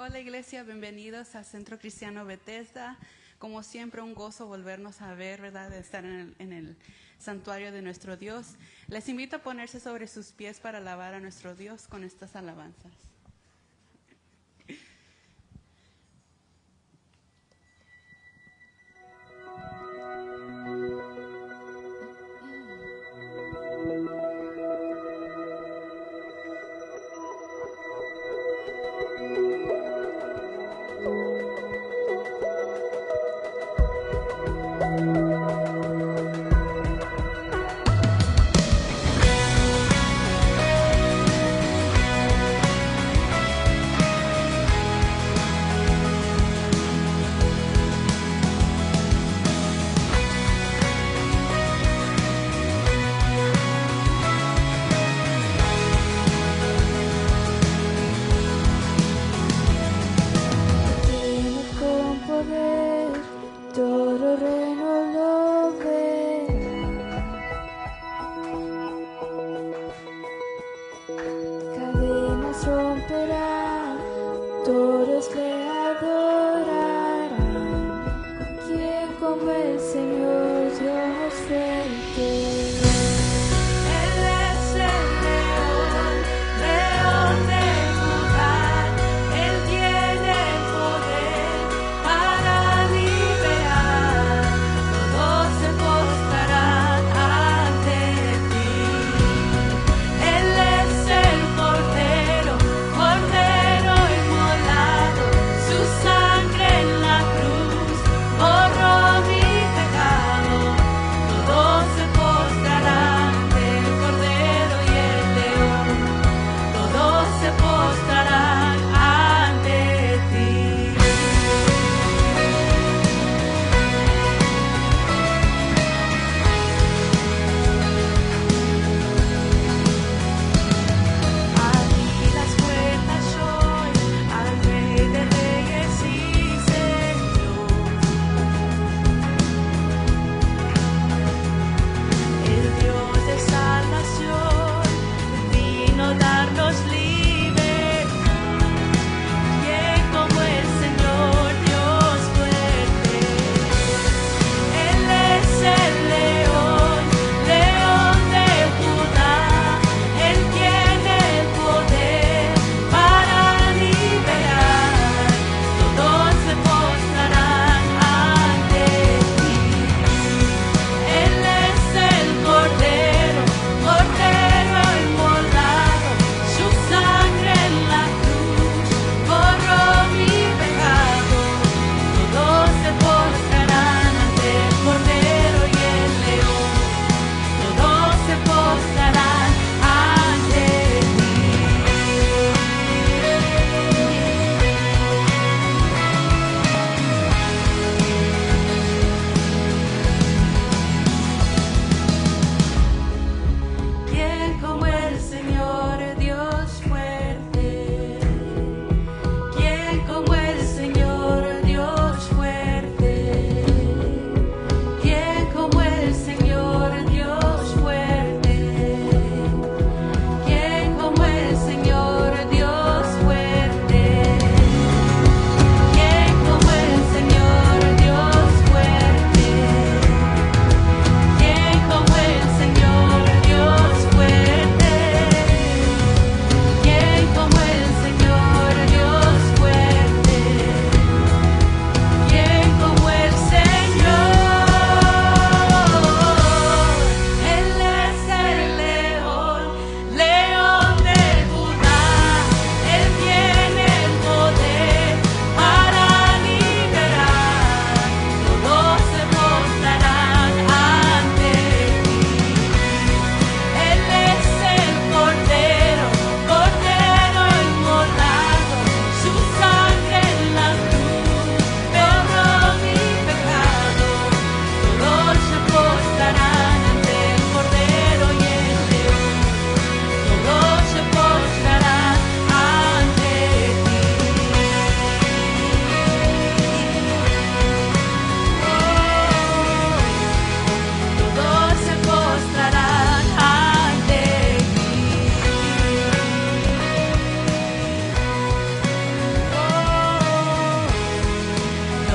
Hola iglesia, bienvenidos a Centro Cristiano Bethesda. Como siempre, un gozo volvernos a ver, ¿verdad? De estar en el santuario de nuestro Dios. Les invito a ponerse sobre sus pies para alabar a nuestro Dios con estas alabanzas.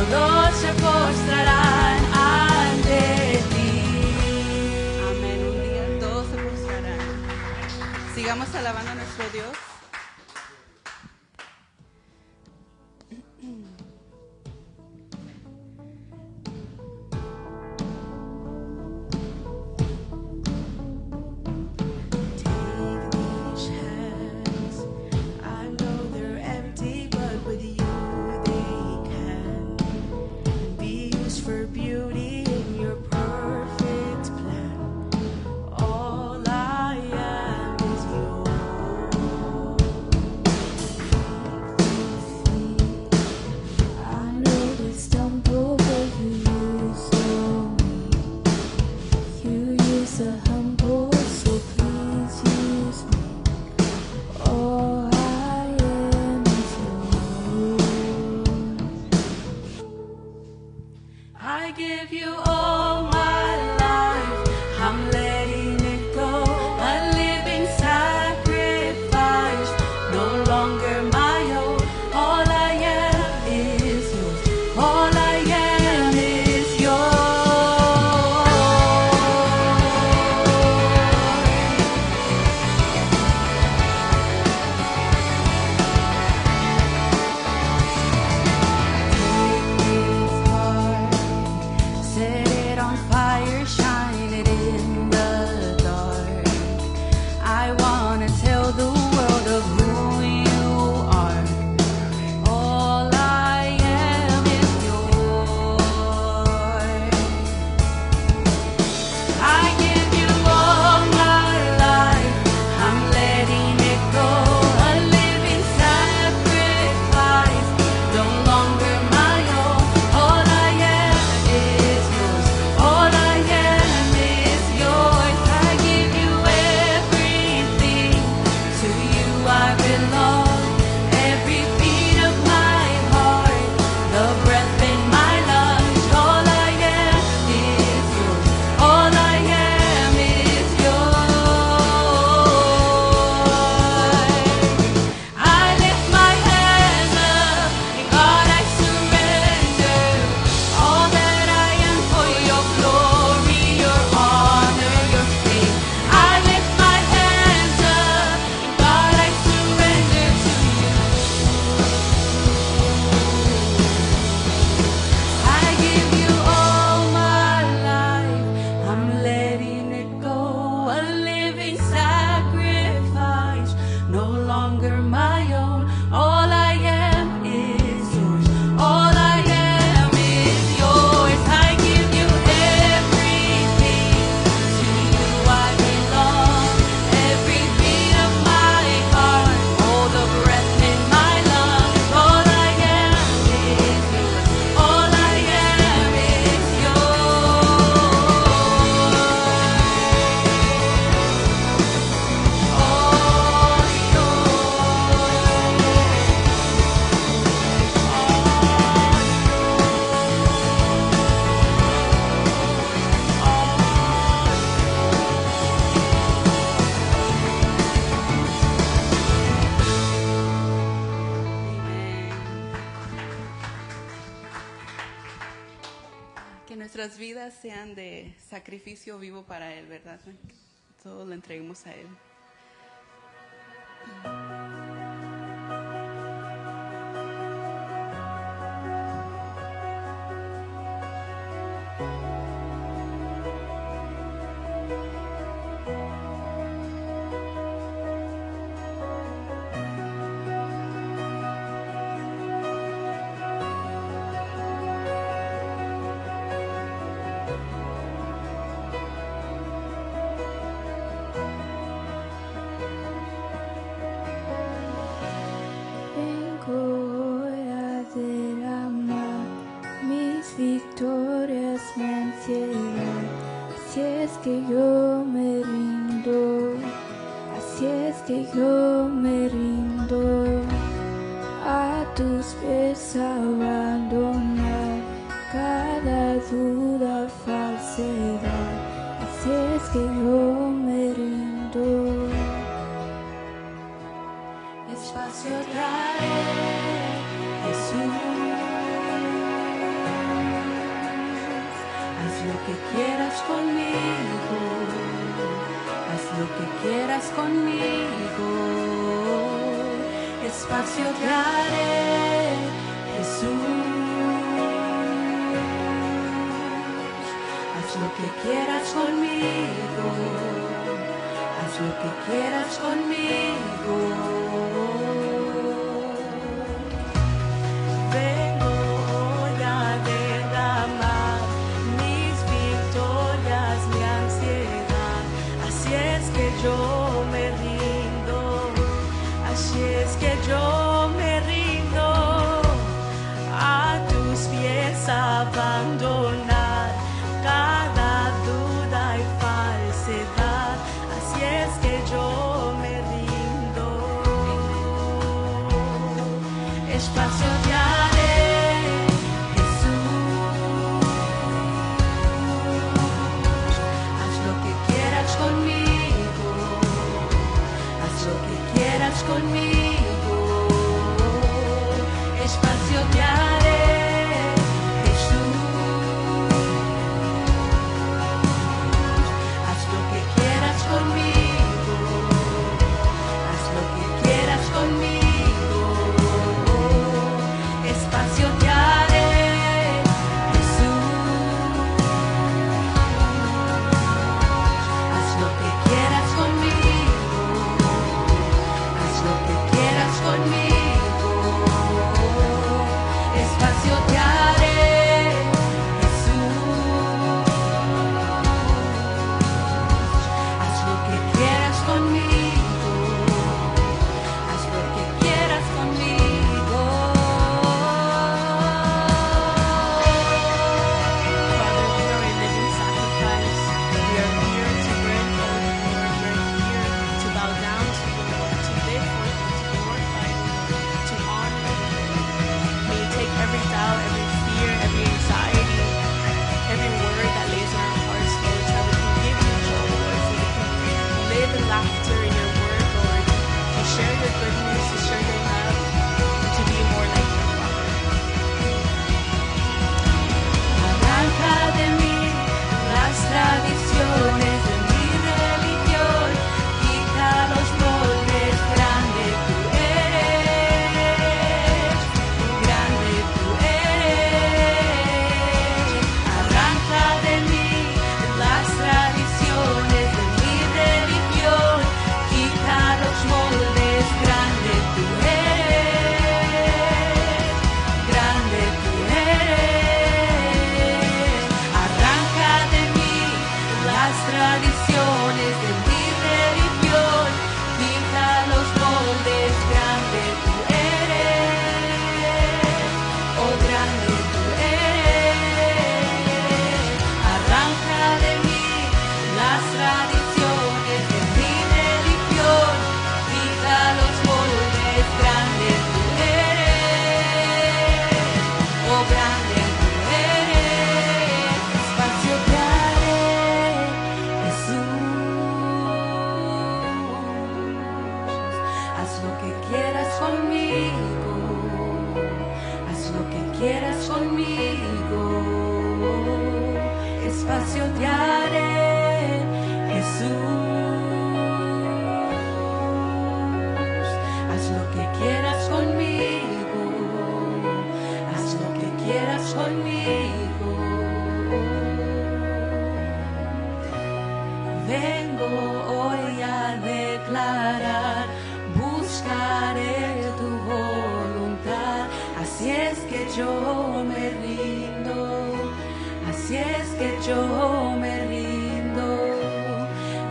todos se postrarán ante ti. Amén. Un día todos se postrarán. Sigamos alabando a nuestro Dios. I give you all my life, I'm letting it go, a living sacrifice, no longer my own. All I am is yours, all I am is yours. Set it on fire, shine it in the dark. I wanna tell the world of who you are. All I am is yours. I give you all my life, I'm letting it go, a living sacrifice, no longer my own. All I am is yours, all I am is yours. I give you everything, to you I belong, every beat of my heart, the breath in my lungs. All I am is yours, all I am is yours. I lift my hands up, and God I surrender all that I am for your glory, your honor, your faith. I lift my hands up, and God I surrender to you. I give you all my life, I'm letting it go, a living sacrifice, no longer my own. All I am is yours, all I am is yours. I give you everything, to you I belong, every beat of my heart, all the breath in my lungs. All I am is yours, all I am is yours. All Amén. Que nuestras vidas sean de sacrificio vivo para Él, ¿verdad? Todo lo entreguemos a Él. Vengo hoy a derramar mis victorias, mi ansiedad. Así es que yo me rindo, así es que yo me rindo a tus pies, a abandonar cada duda, falsedad. Así es que yo me rindo. espacio trae Jesús. que quieras conmigo, haz lo que quieras conmigo, espacio te haré, Jesús. Haz lo que quieras conmigo, haz lo que quieras conmigo. Vengo hoy a derramar mis victorias, mi ansiedad. Así es que yo me rindo, así es que yo me rindo a tus pies, abandonar cada duda y falsedad. Así es que yo me rindo. Espacio te haré, Jesús. Haz lo que quieras conmigo, haz lo que quieras conmigo. Espacio te haré, Jesús. Haz lo que quieras conmigo, haz lo que quieras conmigo. Espacio te haré, Jesús. Haz lo que quieras conmigo, haz lo que quieras conmigo. Espacio te haré, Jesús. Haz lo que quieras conmigo, haz lo que quieras conmigo. Father, we are a living sacrifice. We are here to burn for you, Lord. We are here to bow down to you, Lord, to live for you, to glorify you, Lord, to honor you, Lord. May you take every doubt, every fear, every anxiety, every word that lays on our hearts, Lord, so that we can give you joy, Lord, so we can live in laughter in your word, Lord, to share your goodness, to share your love, and to be more like your Father. Arranca de mí las tradiciones de mi religión, quita los moldes, grande tú eres, grande tú eres. Arranca de mí las tradiciones de mi religión, quita los moldes, grande tú eres, grande tú eres. Arranca de mí las tradiciones de mi religión, quita los moldes, grande tú eres, oh grande tú eres. Arranca de mí las tradiciones de mi religión, quita los moldes, grande tú eres, oh grande tú eres. Espacio te haré, Jesús. Haz lo que quieras conmigo, haz lo que quieras conmigo. Espacio te haré, Jesús. Haz lo que quieras conmigo, haz lo que quieras conmigo. Vengo hoy a declarar, buscaré tu voluntad. Así es que yo me rindo, así es que yo me rindo.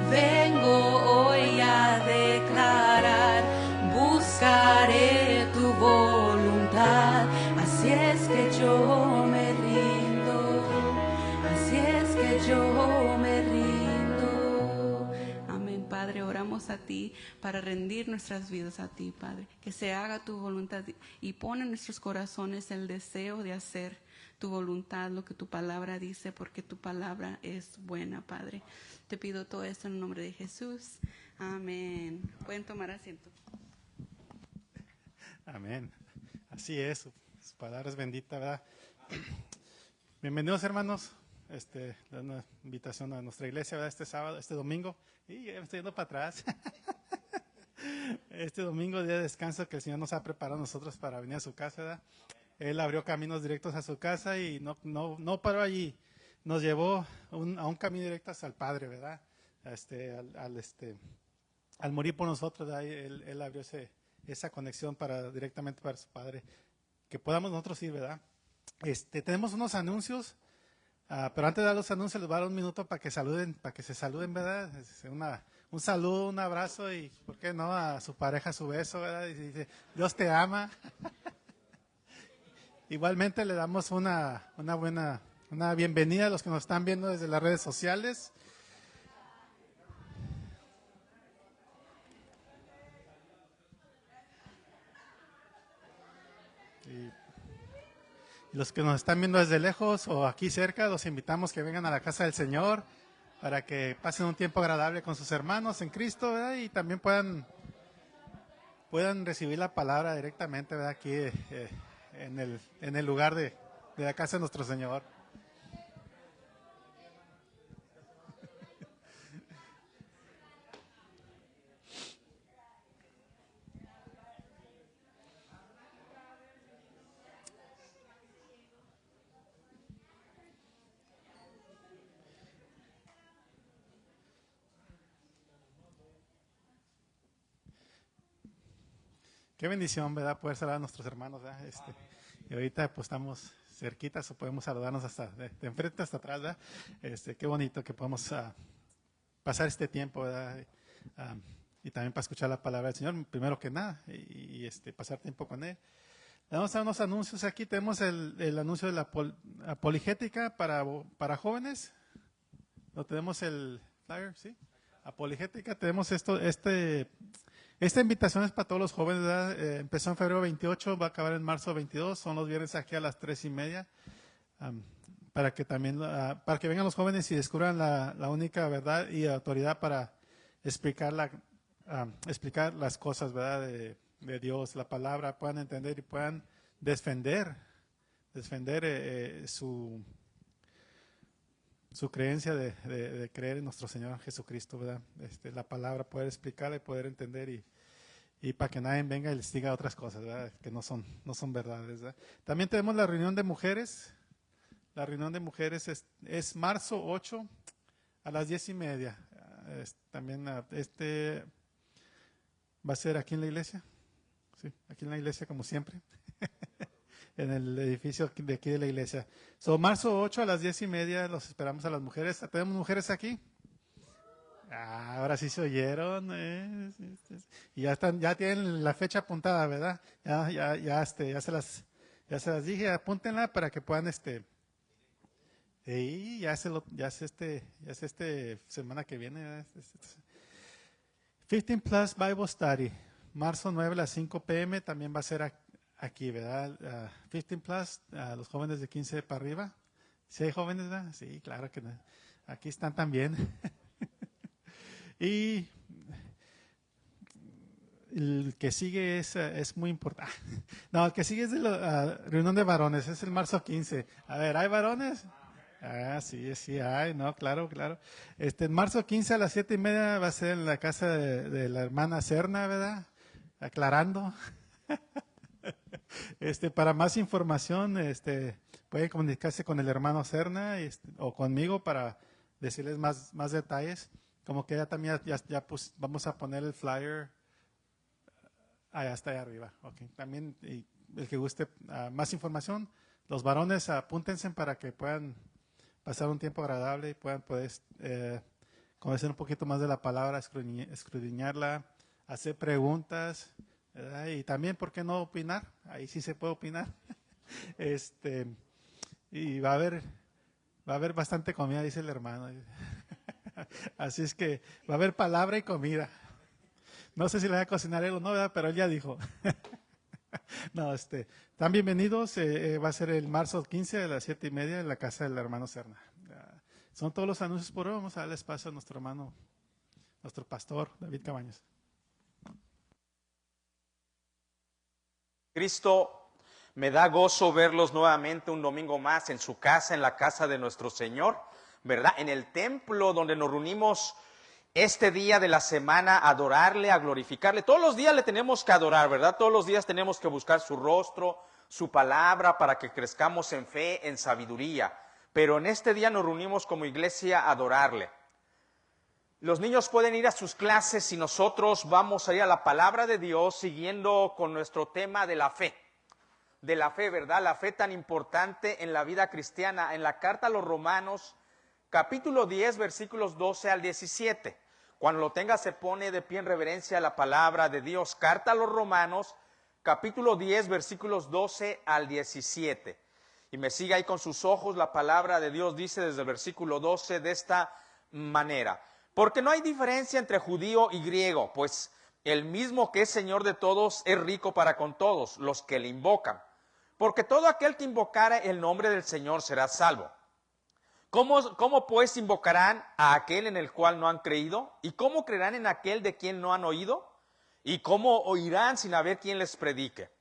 Vengo hoy a declarar, buscaré tu voluntad. Así es que yo me rindo, así es que yo me rindo. Amén, Padre, oramos a ti para rendir nuestras vidas a ti, Padre. Que se haga tu voluntad y pon en nuestros corazones el deseo de hacer tu voluntad, lo que tu palabra dice, porque tu palabra es buena, Padre. Te pido todo esto en el nombre de Jesús. Amén. Pueden tomar asiento. Amén. Así es, su palabra es bendita, ¿verdad? Bienvenidos, hermanos. una invitación a nuestra iglesia, ¿verdad? Este sábado, este domingo, y ya me estoy yendo para atrás. Este domingo, día de descanso, que el Señor nos ha preparado a nosotros para venir a su casa, ¿verdad? Él abrió caminos directos a su casa y no paró allí. Nos llevó a un camino directo hasta el Padre, ¿verdad? Al morir por nosotros, ¿verdad? Él abrió esa conexión directamente para su Padre. Que podamos nosotros ir, ¿verdad? Tenemos unos anuncios, pero antes de dar los anuncios les voy a dar un minuto para que se saluden, ¿verdad? Un saludo, un abrazo y, ¿por qué no? A su pareja, su beso, ¿verdad? Y dice, Dios te ama. Igualmente le damos una bienvenida a los que nos están viendo desde las redes sociales. Y los que nos están viendo desde lejos o aquí cerca, los invitamos que vengan a la casa del Señor para que pasen un tiempo agradable con sus hermanos en Cristo, ¿verdad? Y también puedan recibir la palabra directamente, ¿verdad? Aquí en el lugar de la casa de nuestro Señor. Qué bendición, ¿verdad? Poder saludar a nuestros hermanos, ¿verdad? Y ahorita pues estamos cerquitas o podemos saludarnos hasta de enfrente hasta atrás, ¿verdad? Qué bonito que podamos pasar este tiempo, ¿verdad? Y también para escuchar la palabra del Señor, primero que nada, y pasar tiempo con Él. Vamos a unos anuncios aquí. Tenemos el anuncio de la apologética para jóvenes. ¿No tenemos el flyer? ¿Sí? Apologética. Tenemos esta invitación es para todos los jóvenes, ¿verdad? Empezó en febrero 28, va a acabar en marzo 22. Son los viernes aquí a las 3:30. Para que vengan los jóvenes y descubran la única verdad y autoridad para explicar las cosas, ¿verdad? De Dios, la palabra, puedan entender y puedan defender su creencia de creer en nuestro Señor Jesucristo, ¿verdad? La palabra, poder explicarla y poder entender y para que nadie venga y les diga otras cosas, ¿verdad? Que no son verdades, ¿verdad? También tenemos la reunión de mujeres. La reunión de mujeres es marzo 8 a las 10:30. También va a ser aquí en la iglesia. Sí, aquí en la iglesia como siempre. En el edificio de aquí de la iglesia. Marzo 8 a las 10:30 los esperamos a las mujeres. ¿Tenemos mujeres aquí? Ahora sí se oyeron. Y ya tienen la fecha apuntada, ¿verdad? Ya se las dije, apúntenla para que puedan y ya es semana que viene, ¿verdad? 15 Plus Bible Study, marzo 9 a las 5 p.m. también va a ser aquí, ¿verdad? 15 Plus, los jóvenes de 15 para arriba. ¿Sí hay jóvenes, verdad? Sí, claro que no. Aquí están también. Y el que sigue es muy importante. No, el que sigue es de la reunión de varones, es el marzo 15. A ver, ¿hay varones? Sí hay, no, claro. En marzo 15 a las 7:30 va a ser en la casa de la hermana Serna, ¿verdad? Aclarando. Para más información, pueden comunicarse con el hermano Serna o conmigo para decirles más detalles. Como que ya también pues, vamos a poner el flyer hasta allá arriba. Okay. También el que guste más información, los varones apúntense para que puedan pasar un tiempo agradable y puedan conocer un poquito más de la palabra, escudriñarla, hacer preguntas, ¿verdad? Y también, ¿por qué no opinar? Ahí sí se puede opinar. Y va a haber bastante comida, dice el hermano. Así es que va a haber palabra y comida. No sé si le voy a cocinar él o no, ¿verdad? Pero él ya dijo. No, están bienvenidos. Va a ser el marzo 15 a las 7:30 en la casa del hermano Serna. Son todos los anuncios por hoy. Vamos a darle espacio a nuestro hermano, nuestro pastor, David Cabañas. Cristo Me da gozo verlos nuevamente un domingo más en su casa, en la casa de nuestro Señor, ¿verdad? En el templo donde nos reunimos este día de la semana a adorarle, a glorificarle. Todos los días le tenemos que adorar, ¿verdad? Todos los días tenemos que buscar su rostro, su palabra, para que crezcamos en fe, en sabiduría. Pero en este día nos reunimos como iglesia a adorarle. Los niños pueden ir a sus clases y nosotros vamos a ir a la palabra de Dios siguiendo con nuestro tema de la fe. De la fe, ¿verdad? La fe tan importante en la vida cristiana. En la carta a los Romanos, capítulo 10, versículos 12 al 17. Cuando lo tenga, se pone de pie en reverencia a la palabra de Dios. Carta a los Romanos, capítulo 10, versículos 12 al 17. Y me sigue ahí con sus ojos. La palabra de Dios dice desde el versículo 12 de esta manera. Porque no hay diferencia entre judío y griego, pues el mismo que es Señor de todos es rico para con todos los que le invocan. Porque todo aquel que invocare el nombre del Señor será salvo. ¿Cómo pues invocarán a aquel en el cual no han creído? ¿Y cómo creerán en aquel de quien no han oído? ¿Y cómo oirán sin haber quien les predique?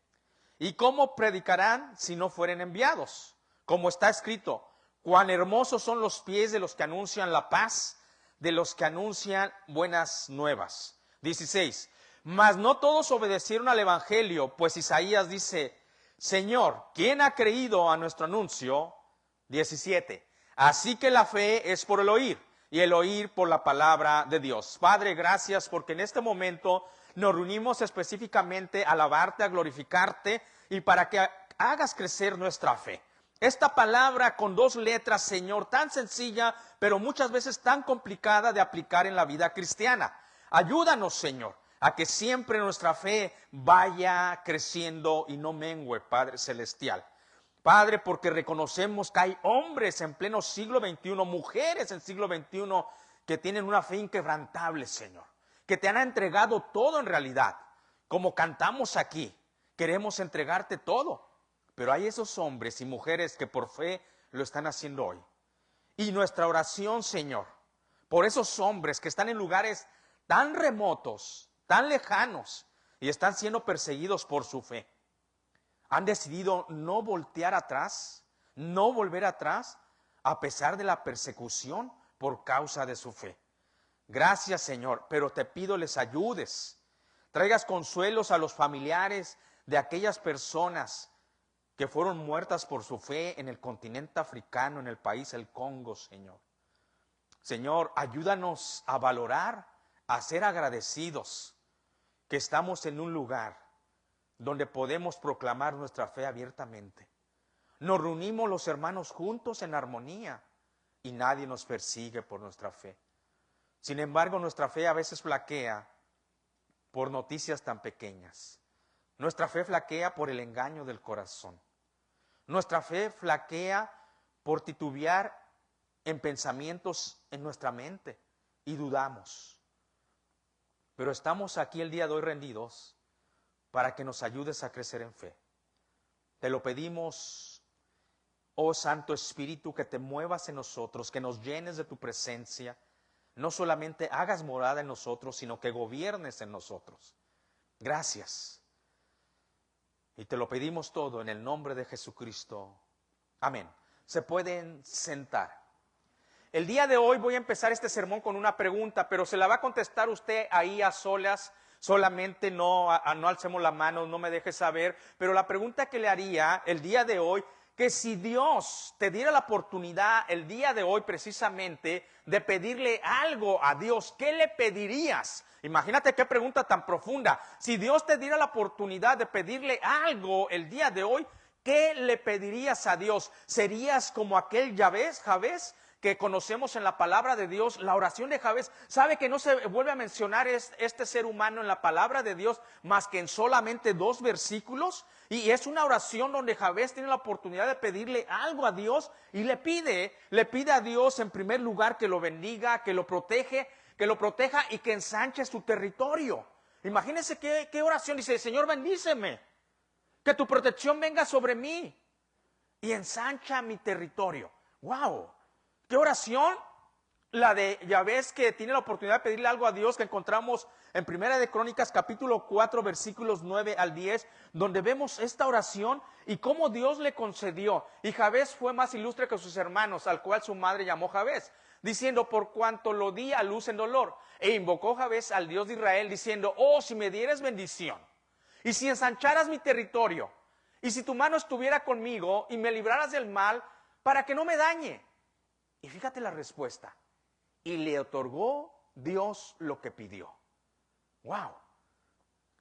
¿Y cómo predicarán si no fueren enviados? Como está escrito, cuán hermosos son los pies de los que anuncian la paz, de los que anuncian buenas nuevas. 16. Mas no todos obedecieron al evangelio, pues Isaías dice, Señor, ¿quién ha creído a nuestro anuncio? 17. Así que la fe es por el oír, y el oír por la palabra de Dios. Padre, gracias porque en este momento nos reunimos específicamente a alabarte, a glorificarte, y para que hagas crecer nuestra fe. Esta palabra con 2 letras, Señor, tan sencilla, pero muchas veces tan complicada de aplicar en la vida cristiana. Ayúdanos, Señor, a que siempre nuestra fe vaya creciendo y no mengüe, Padre Celestial. Padre, porque reconocemos que hay hombres en pleno siglo XXI, mujeres en siglo XXI, que tienen una fe inquebrantable, Señor, que te han entregado todo en realidad. Como cantamos aquí, queremos entregarte todo, pero hay esos hombres y mujeres que por fe lo están haciendo hoy. Y nuestra oración, Señor, por esos hombres que están en lugares tan remotos, tan lejanos, y están siendo perseguidos por su fe. Han decidido no voltear atrás, no volver atrás, a pesar de la persecución por causa de su fe. Gracias, Señor, pero te pido les ayudes. Traigas consuelos a los familiares de aquellas personas que fueron muertas por su fe en el continente africano, en el país el Congo, Señor. Señor, ayúdanos a valorar, a ser agradecidos que estamos en un lugar donde podemos proclamar nuestra fe abiertamente. Nos reunimos los hermanos juntos en armonía y nadie nos persigue por nuestra fe. Sin embargo, nuestra fe a veces flaquea por noticias tan pequeñas. Nuestra fe flaquea por el engaño del corazón. Nuestra fe flaquea por titubear en pensamientos en nuestra mente y dudamos. Pero estamos aquí el día de hoy rendidos para que nos ayudes a crecer en fe. Te lo pedimos, oh Santo Espíritu, que te muevas en nosotros, que nos llenes de tu presencia, no solamente hagas morada en nosotros, sino que gobiernes en nosotros. Gracias. Y te lo pedimos todo en el nombre de Jesucristo. Amén. Se pueden sentar. El día de hoy voy a empezar este sermón con una pregunta, pero se la va a contestar usted ahí a solas. Solamente no alcemos la mano, no me deje saber. Pero la pregunta que le haría el día de hoy, que si Dios te diera la oportunidad el día de hoy precisamente de pedirle algo a Dios, ¿qué le pedirías? Imagínate qué pregunta tan profunda. Si Dios te diera la oportunidad de pedirle algo el día de hoy, ¿qué le pedirías a Dios? ¿Serías como aquel Jabez, que conocemos en la palabra de Dios? La oración de Jabez, ¿sabe que no se vuelve a mencionar este ser humano en la palabra de Dios más que en solamente 2 versículos? Y es una oración donde Jabez tiene la oportunidad de pedirle algo a Dios y le pide a Dios en primer lugar que lo bendiga, que lo proteja y que ensanche su territorio. Imagínense qué oración. Dice, Señor, bendíceme, que tu protección venga sobre mí y ensancha mi territorio. ¡Wow! ¿Qué oración? La de Jabez, que tiene la oportunidad de pedirle algo a Dios, que encontramos en Primera de Crónicas capítulo 4 versículos 9 al 10, donde vemos esta oración y cómo Dios le concedió. Y Jabez fue más ilustre que sus hermanos, al cual su madre llamó Jabez, diciendo: por cuanto lo di a luz en dolor. E invocó Jabez al Dios de Israel, diciendo: oh, si me dieras bendición, y si ensancharas mi territorio, y si tu mano estuviera conmigo, y me libraras del mal, para que no me dañe. Y fíjate la respuesta: y le otorgó Dios lo que pidió. ¡Wow!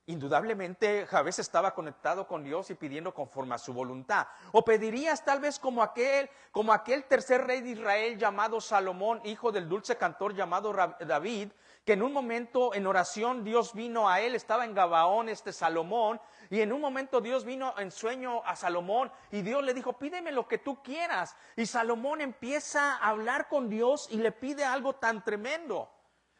Indudablemente Jabez estaba conectado con Dios y pidiendo conforme a su voluntad. O pedirías tal vez como aquel tercer rey de Israel llamado Salomón, hijo del dulce cantor llamado David, que en un momento en oración Dios vino a él, estaba en Gabaón Salomón, y en un momento Dios vino en sueño a Salomón y Dios le dijo: pídeme lo que tú quieras. Y Salomón empieza a hablar con Dios y le pide algo tan tremendo.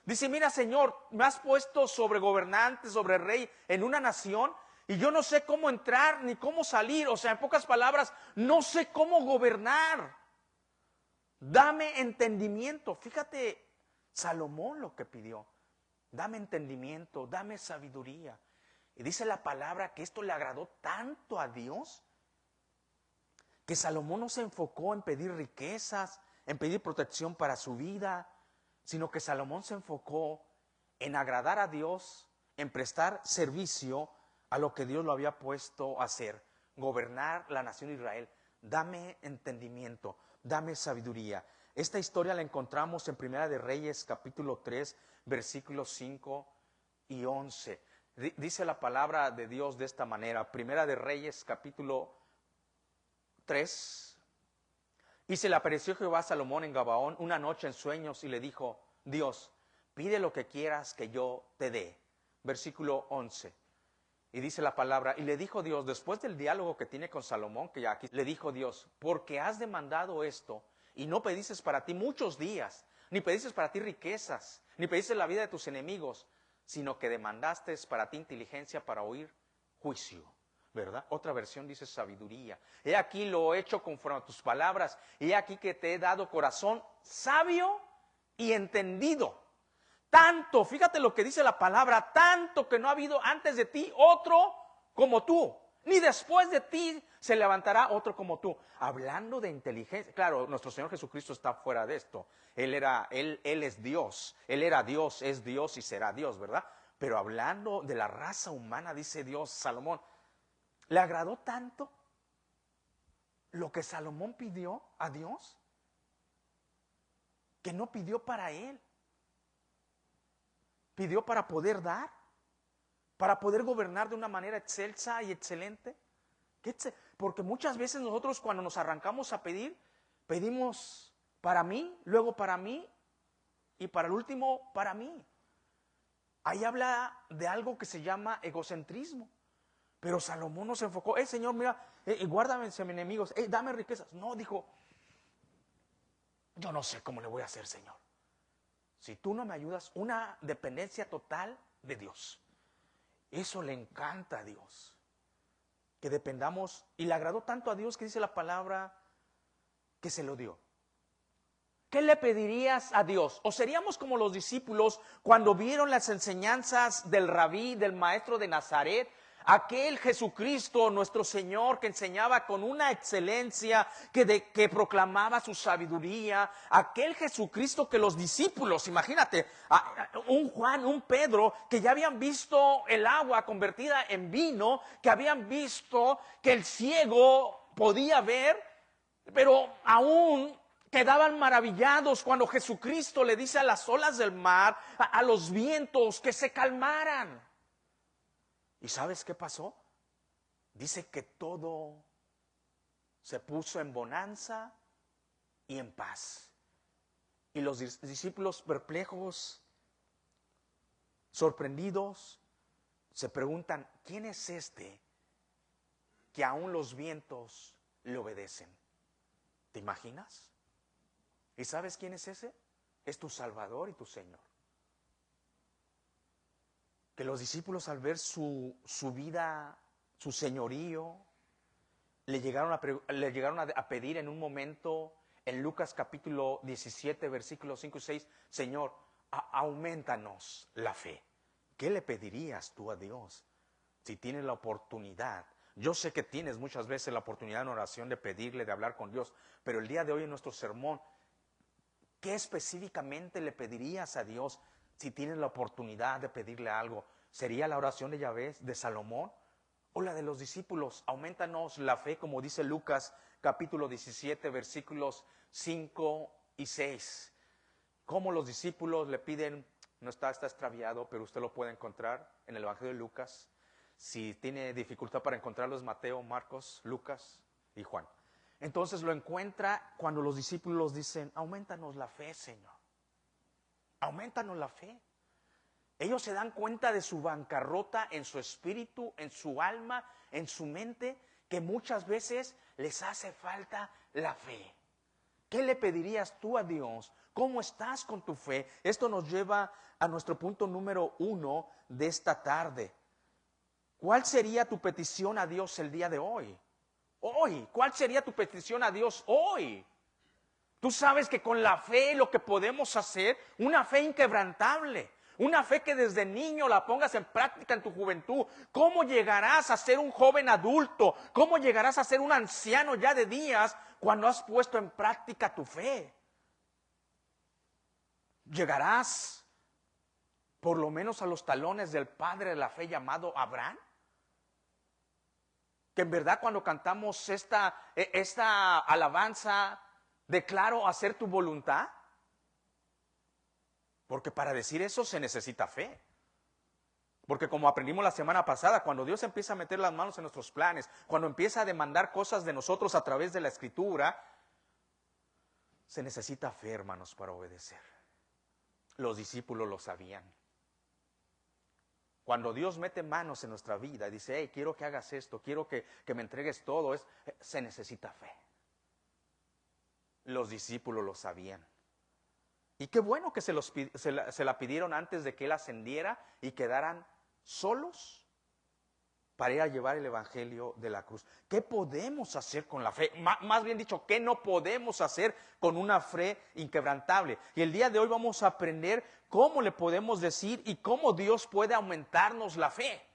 Dice: mira, Señor, me has puesto sobre gobernante, sobre rey en una nación, y yo no sé cómo entrar ni cómo salir. O sea, en pocas palabras, no sé cómo gobernar. Dame entendimiento. Fíjate, Salomón lo que pidió: dame entendimiento, dame sabiduría. Y dice la palabra que esto le agradó tanto a Dios, que Salomón no se enfocó en pedir riquezas, en pedir protección para su vida, sino que Salomón se enfocó en agradar a Dios, en prestar servicio a lo que Dios lo había puesto a hacer: gobernar la nación de Israel. Dame entendimiento, dame sabiduría. Esta historia la encontramos en Primera de Reyes, capítulo 3, versículos 5 y 11. Dice la palabra de Dios de esta manera. Primera de Reyes, capítulo 3. Y se le apareció Jehová a Salomón en Gabaón una noche en sueños y le dijo: Dios, pide lo que quieras que yo te dé. Versículo 11. Y dice la palabra: y le dijo Dios, después del diálogo que tiene con Salomón, que ya aquí, le dijo Dios: porque has demandado esto, y no pediste para ti muchos días, ni pediste para ti riquezas, ni pediste la vida de tus enemigos, sino que demandaste para ti inteligencia para oír juicio. ¿Verdad? Otra versión dice sabiduría. He aquí lo he hecho conforme a tus palabras. He aquí que te he dado corazón sabio y entendido. Tanto, fíjate lo que dice la palabra, tanto que no ha habido antes de ti otro como tú, ni después de ti se levantará otro como tú. Hablando de inteligencia, claro, nuestro Señor Jesucristo está fuera de esto. Él es Dios. Él era Dios, es Dios y será Dios, ¿verdad? Pero hablando de la raza humana, dice Dios, Salomón, ¿le agradó tanto lo que Salomón pidió a Dios? Que no pidió para él. Pidió para poder dar, para poder gobernar de una manera excelsa y excelente. Porque muchas veces nosotros cuando nos arrancamos a pedir, pedimos para mí, luego para mí y para el último para mí. Ahí habla de algo que se llama egocentrismo. Pero Salomón no se enfocó: Señor, mira, guárdame de mis enemigos, dame riquezas. No, dijo: yo no sé cómo le voy a hacer, Señor. Si tú no me ayudas, una dependencia total de Dios. Eso le encanta a Dios, que dependamos. Y le agradó tanto a Dios que dice la palabra que se lo dio. ¿Qué le pedirías a Dios? ¿O seríamos como los discípulos cuando vieron las enseñanzas del rabí, del maestro de Nazaret? Aquel Jesucristo, nuestro Señor, que enseñaba con una excelencia, que proclamaba su sabiduría. Aquel Jesucristo que los discípulos, imagínate, un Juan, un Pedro, que ya habían visto el agua convertida en vino, que habían visto que el ciego podía ver, pero aún quedaban maravillados cuando Jesucristo le dice a las olas del mar, a los vientos, que se calmaran. ¿Y sabes qué pasó? Dice que todo se puso en bonanza y en paz. Y los discípulos perplejos, sorprendidos, se preguntan: ¿quién es este que aún los vientos le obedecen? ¿Te imaginas? ¿Y sabes quién es ese? Es tu Salvador y tu Señor. Que los discípulos, al ver su vida, su señorío, le llegaron a pedir en un momento, en Lucas capítulo 17, versículos 5 y 6, Señor, aumentanos la fe. ¿Qué le pedirías tú a Dios si tienes la oportunidad? Yo sé que tienes muchas veces la oportunidad en oración de pedirle, de hablar con Dios, pero el día de hoy en nuestro sermón, ¿qué específicamente le pedirías a Dios si tienes la oportunidad de pedirle algo? ¿Sería la oración de Yahvé, de Salomón, o la de los discípulos? Aumentanos la fe, como dice Lucas capítulo 17, versículos 5 y 6. Cómo los discípulos le piden, no está extraviado, pero usted lo puede encontrar en el Evangelio de Lucas. Si tiene dificultad para encontrarlo es Mateo, Marcos, Lucas y Juan. Entonces lo encuentra cuando los discípulos dicen, aumentanos la fe, Señor. Aumentanos la fe. Ellos se dan cuenta de su bancarrota en su espíritu, en su alma, en su mente, que muchas veces les hace falta la fe. ¿Qué le pedirías tú a Dios? ¿Cómo estás con tu fe? Esto nos lleva a nuestro punto número 1 de esta tarde. ¿Cuál sería tu petición a Dios el día de hoy? Hoy, ¿cuál sería tu petición a Dios hoy? Tú sabes que con la fe lo que podemos hacer, una fe inquebrantable, una fe que desde niño la pongas en práctica en tu juventud. ¿Cómo llegarás a ser un joven adulto? ¿Cómo llegarás a ser un anciano ya de días cuando has puesto en práctica tu fe? ¿Llegarás por lo menos a los talones del padre de la fe llamado Abraham? Que en verdad cuando cantamos esta alabanza, declaro hacer tu voluntad. Porque para decir eso se necesita fe. Porque como aprendimos la semana pasada, cuando Dios empieza a meter las manos en nuestros planes, cuando empieza a demandar cosas de nosotros a través de la Escritura, se necesita fe, hermanos, para obedecer. Los discípulos lo sabían. Cuando Dios mete manos en nuestra vida y dice, hey, quiero que hagas esto, quiero que me entregues todo, se necesita fe. Los discípulos lo sabían. Y qué bueno que se la pidieron antes de que Él ascendiera y quedaran solos para ir a llevar el evangelio de la cruz. ¿Qué podemos hacer con la fe? Más bien dicho, ¿qué no podemos hacer con una fe inquebrantable? Y el día de hoy vamos a aprender cómo le podemos decir y cómo Dios puede aumentarnos la fe.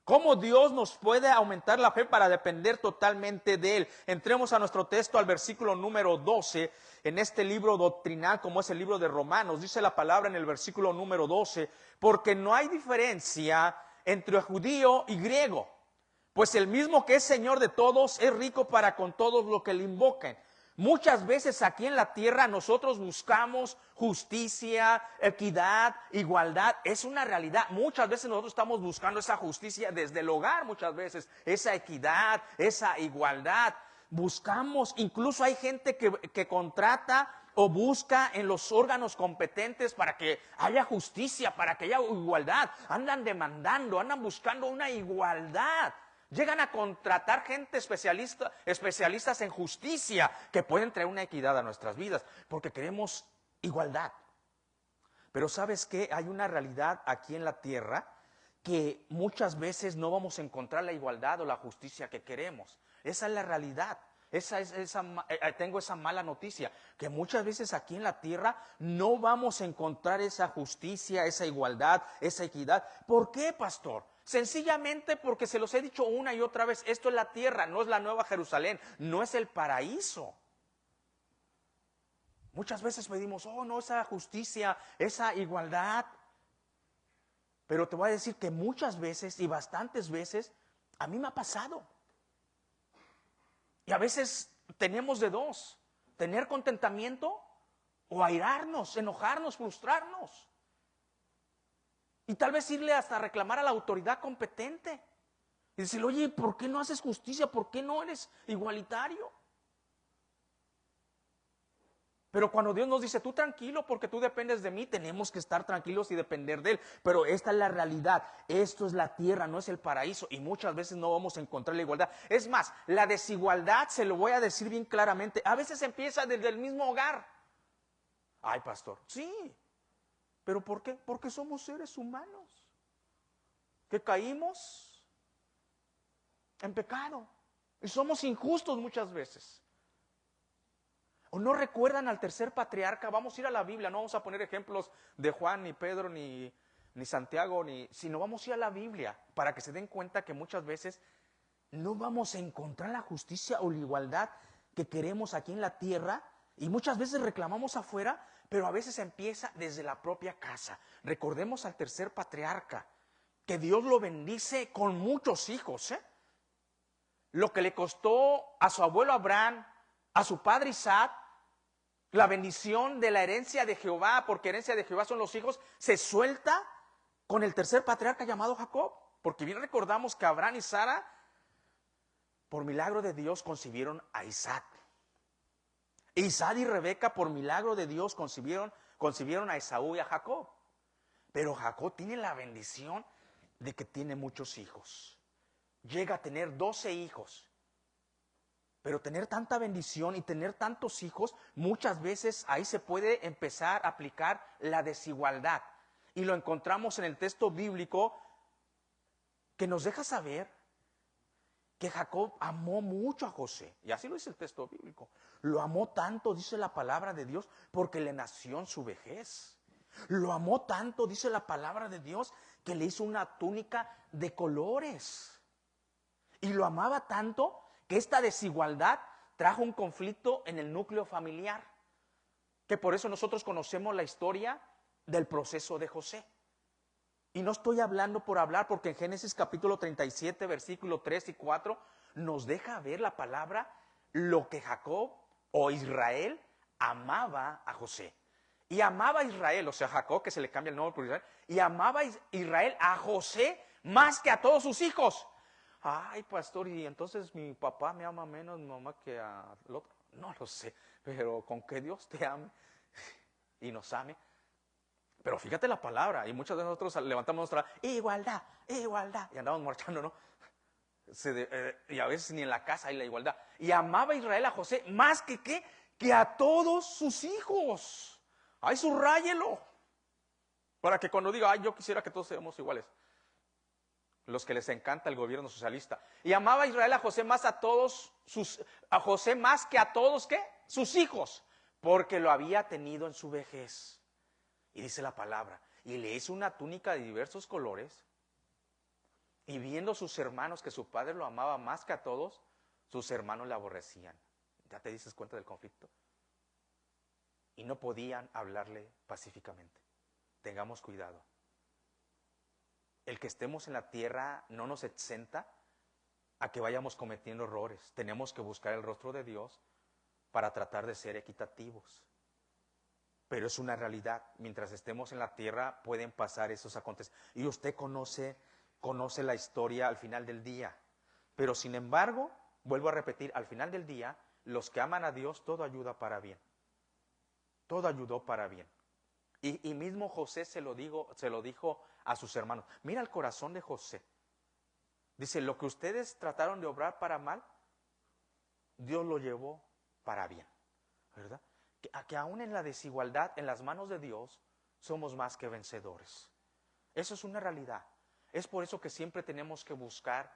Cómo Dios nos puede aumentar la fe para depender totalmente de Él. Entremos a nuestro texto, al versículo número 12, en este libro doctrinal como es el libro de Romanos. Dice la palabra en el versículo número 12, porque no hay diferencia entre judío y griego, pues el mismo que es Señor de todos es rico para con todos los que le invoquen. Muchas veces aquí en la tierra nosotros buscamos justicia, equidad, igualdad. Es una realidad. Muchas veces nosotros estamos buscando esa justicia desde el hogar, muchas veces, esa equidad, esa igualdad. Buscamos, incluso hay gente que contrata o busca en los órganos competentes para que haya justicia, para que haya igualdad. Andan demandando, andan buscando una igualdad. Llegan a contratar gente especialistas en justicia que pueden traer una equidad a nuestras vidas porque queremos igualdad. Pero ¿sabes qué? Hay una realidad aquí en la tierra que muchas veces no vamos a encontrar la igualdad o la justicia que queremos. Esa es la realidad. Tengo esa mala noticia, que muchas veces aquí en la tierra no vamos a encontrar esa justicia, esa igualdad, esa equidad. ¿Por qué, pastor? Sencillamente porque se los he dicho una y otra vez, esto es la tierra, no es la Nueva Jerusalén, no es el paraíso. Muchas veces pedimos, oh no, esa justicia, esa igualdad. Pero te voy a decir que muchas veces y bastantes veces a mí me ha pasado. Y a veces tenemos de dos, tener contentamiento o airarnos, enojarnos, frustrarnos. Y tal vez irle hasta reclamar a la autoridad competente. Y decirle, oye, ¿por qué no haces justicia? ¿Por qué no eres igualitario? Pero cuando Dios nos dice, tú tranquilo porque tú dependes de mí, tenemos que estar tranquilos y depender de Él. Pero esta es la realidad, esto es la tierra, no es el paraíso. Y muchas veces no vamos a encontrar la igualdad. Es más, la desigualdad, se lo voy a decir bien claramente, a veces empieza desde el mismo hogar. Ay, pastor, sí. ¿Pero por qué? Porque somos seres humanos que caímos en pecado y somos injustos muchas veces. ¿O no recuerdan al tercer patriarca? Vamos a ir a la Biblia, no vamos a poner ejemplos de Juan, ni Pedro, ni ni Santiago, sino vamos a ir a la Biblia para que se den cuenta que muchas veces no vamos a encontrar la justicia o la igualdad que queremos aquí en la tierra, y muchas veces reclamamos afuera, pero a veces empieza desde la propia casa. Recordemos al tercer patriarca, que Dios lo bendice con muchos hijos, Lo que le costó a su abuelo Abraham, a su padre Isaac, la bendición de la herencia de Jehová, porque herencia de Jehová son los hijos, se suelta con el tercer patriarca llamado Jacob. Porque bien recordamos que Abraham y Sara, por milagro de Dios, concibieron a Isaac. Isaac y Rebeca, por milagro de Dios, concibieron a Esaú y a Jacob. Pero Jacob tiene la bendición de que tiene muchos hijos. Llega a tener 12 hijos. Pero tener tanta bendición y tener tantos hijos, muchas veces ahí se puede empezar a aplicar la desigualdad. Y lo encontramos en el texto bíblico que nos deja saber que Jacob amó mucho a José. Y así lo dice el texto bíblico. Lo amó tanto, dice la palabra de Dios, porque le nació en su vejez. Lo amó tanto, dice la palabra de Dios, que le hizo una túnica de colores. Y lo amaba tanto que esta desigualdad trajo un conflicto en el núcleo familiar. Que por eso nosotros conocemos la historia del proceso de José. Y no estoy hablando por hablar, porque en Génesis capítulo 37, versículo 3 y 4, nos deja ver la palabra lo que Jacob o Israel amaba a José. Y amaba a Israel, o sea, Jacob, que se le cambia el nombre por Israel, y amaba a Israel a José más que a todos sus hijos. Ay, pastor, y entonces mi papá me ama menos mi mamá que al otro. No lo sé, pero con que Dios te ame y nos ame. Pero fíjate la palabra, y muchos de nosotros levantamos nuestra igualdad, igualdad, y andamos marchando, ¿no? Y a veces ni en la casa hay la igualdad. Y amaba a Israel a José más que a todos sus hijos. Ay, subrayelo. Para que cuando diga, ay, yo quisiera que todos seamos iguales. Los que les encanta el gobierno socialista. Y amaba a Israel a José más a José más que a todos, ¿qué? Sus hijos. Porque lo había tenido en su vejez. Y dice la palabra, y le hizo una túnica de diversos colores, y viendo sus hermanos que su padre lo amaba más que a todos, sus hermanos le aborrecían. ¿Ya te dices cuenta del conflicto? Y no podían hablarle pacíficamente. Tengamos cuidado. El que estemos en la tierra no nos exenta a que vayamos cometiendo errores. Tenemos que buscar el rostro de Dios para tratar de ser equitativos. Pero es una realidad, mientras estemos en la tierra pueden pasar esos acontecimientos. Y usted conoce la historia al final del día. Pero sin embargo, vuelvo a repetir, al final del día, los que aman a Dios, todo ayuda para bien. Todo ayudó para bien. Y mismo José se lo dijo a sus hermanos. Mira el corazón de José. Dice, lo que ustedes trataron de obrar para mal, Dios lo llevó para bien. ¿Verdad? Que aún en la desigualdad, en las manos de Dios, somos más que vencedores. Eso es una realidad. Es por eso que siempre tenemos que buscar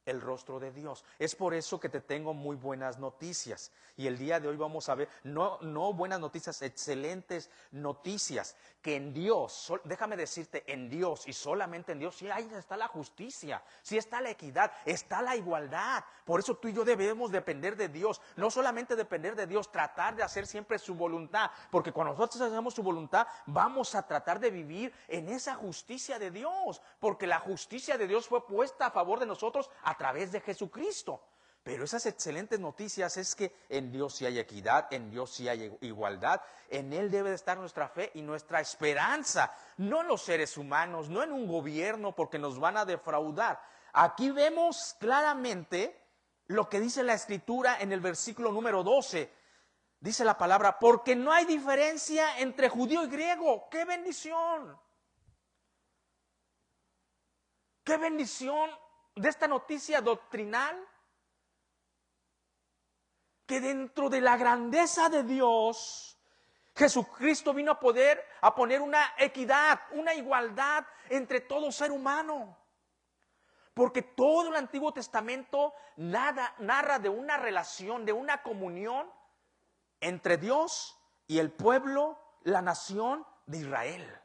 el rostro de Dios. Es por eso que te tengo muy buenas noticias. Y el día de hoy vamos a ver, no buenas noticias, excelentes noticias. Que en Dios, déjame decirte, en Dios y solamente en Dios, sí, ahí está la justicia, sí está la equidad, está la igualdad. Por eso tú y yo debemos depender de Dios. No solamente depender de Dios, tratar de hacer siempre su voluntad. Porque cuando nosotros hacemos su voluntad, vamos a tratar de vivir en esa justicia de Dios. Porque la justicia de Dios fue puesta a favor de nosotros a través de Jesucristo. Pero esas excelentes noticias es que en Dios sí hay equidad, en Dios sí hay igualdad, en Él debe de estar nuestra fe y nuestra esperanza, no en los seres humanos, no en un gobierno porque nos van a defraudar. Aquí vemos claramente lo que dice la Escritura en el versículo número 12. Dice la palabra, porque no hay diferencia entre judío y griego. ¡Qué bendición! ¡Qué bendición de esta noticia doctrinal! Que dentro de la grandeza de Dios, Jesucristo vino a poner una equidad, una igualdad entre todo ser humano. Porque todo el Antiguo Testamento narra de una relación, de una comunión entre Dios y el pueblo, la nación de Israel.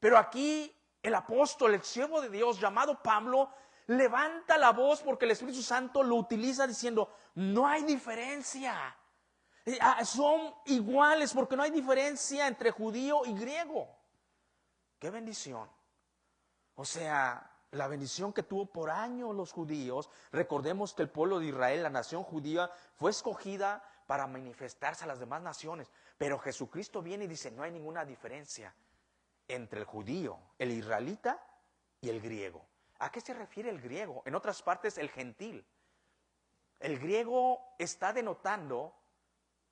Pero aquí el apóstol, el siervo de Dios llamado Pablo, levanta la voz porque el Espíritu Santo lo utiliza diciendo, no hay diferencia. Son iguales porque no hay diferencia entre judío y griego. ¡Qué bendición! O sea, la bendición que tuvo por años los judíos. Recordemos que el pueblo de Israel, la nación judía, fue escogida para manifestarse a las demás naciones. Pero Jesucristo viene y dice, no hay ninguna diferencia entre el judío, el israelita y el griego. ¿A qué se refiere el griego? En otras partes, el gentil. El griego está denotando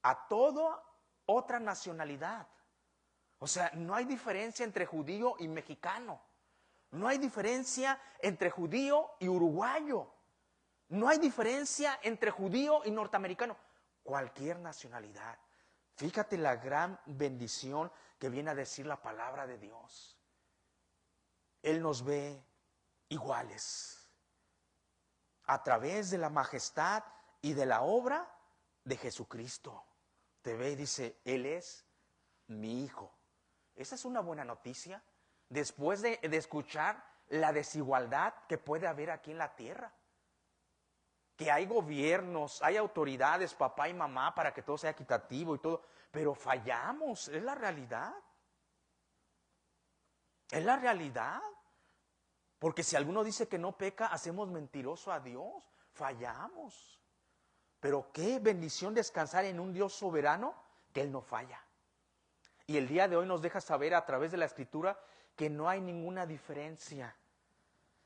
a toda otra nacionalidad. O sea, no hay diferencia entre judío y mexicano. No hay diferencia entre judío y uruguayo. No hay diferencia entre judío y norteamericano. Cualquier nacionalidad. Fíjate la gran bendición que viene a decir la palabra de Dios. Él nos ve iguales a través de la majestad y de la obra de Jesucristo. Te ve y dice, Él es mi hijo. Esa es una buena noticia después de escuchar la desigualdad que puede haber aquí en la tierra. Que hay gobiernos, hay autoridades, papá y mamá, para que todo sea equitativo y todo, pero fallamos, es la realidad. Es la realidad. Porque si alguno dice que no peca, hacemos mentiroso a Dios, fallamos. Pero qué bendición descansar en un Dios soberano que Él no falla. Y el día de hoy nos deja saber a través de la Escritura que no hay ninguna diferencia.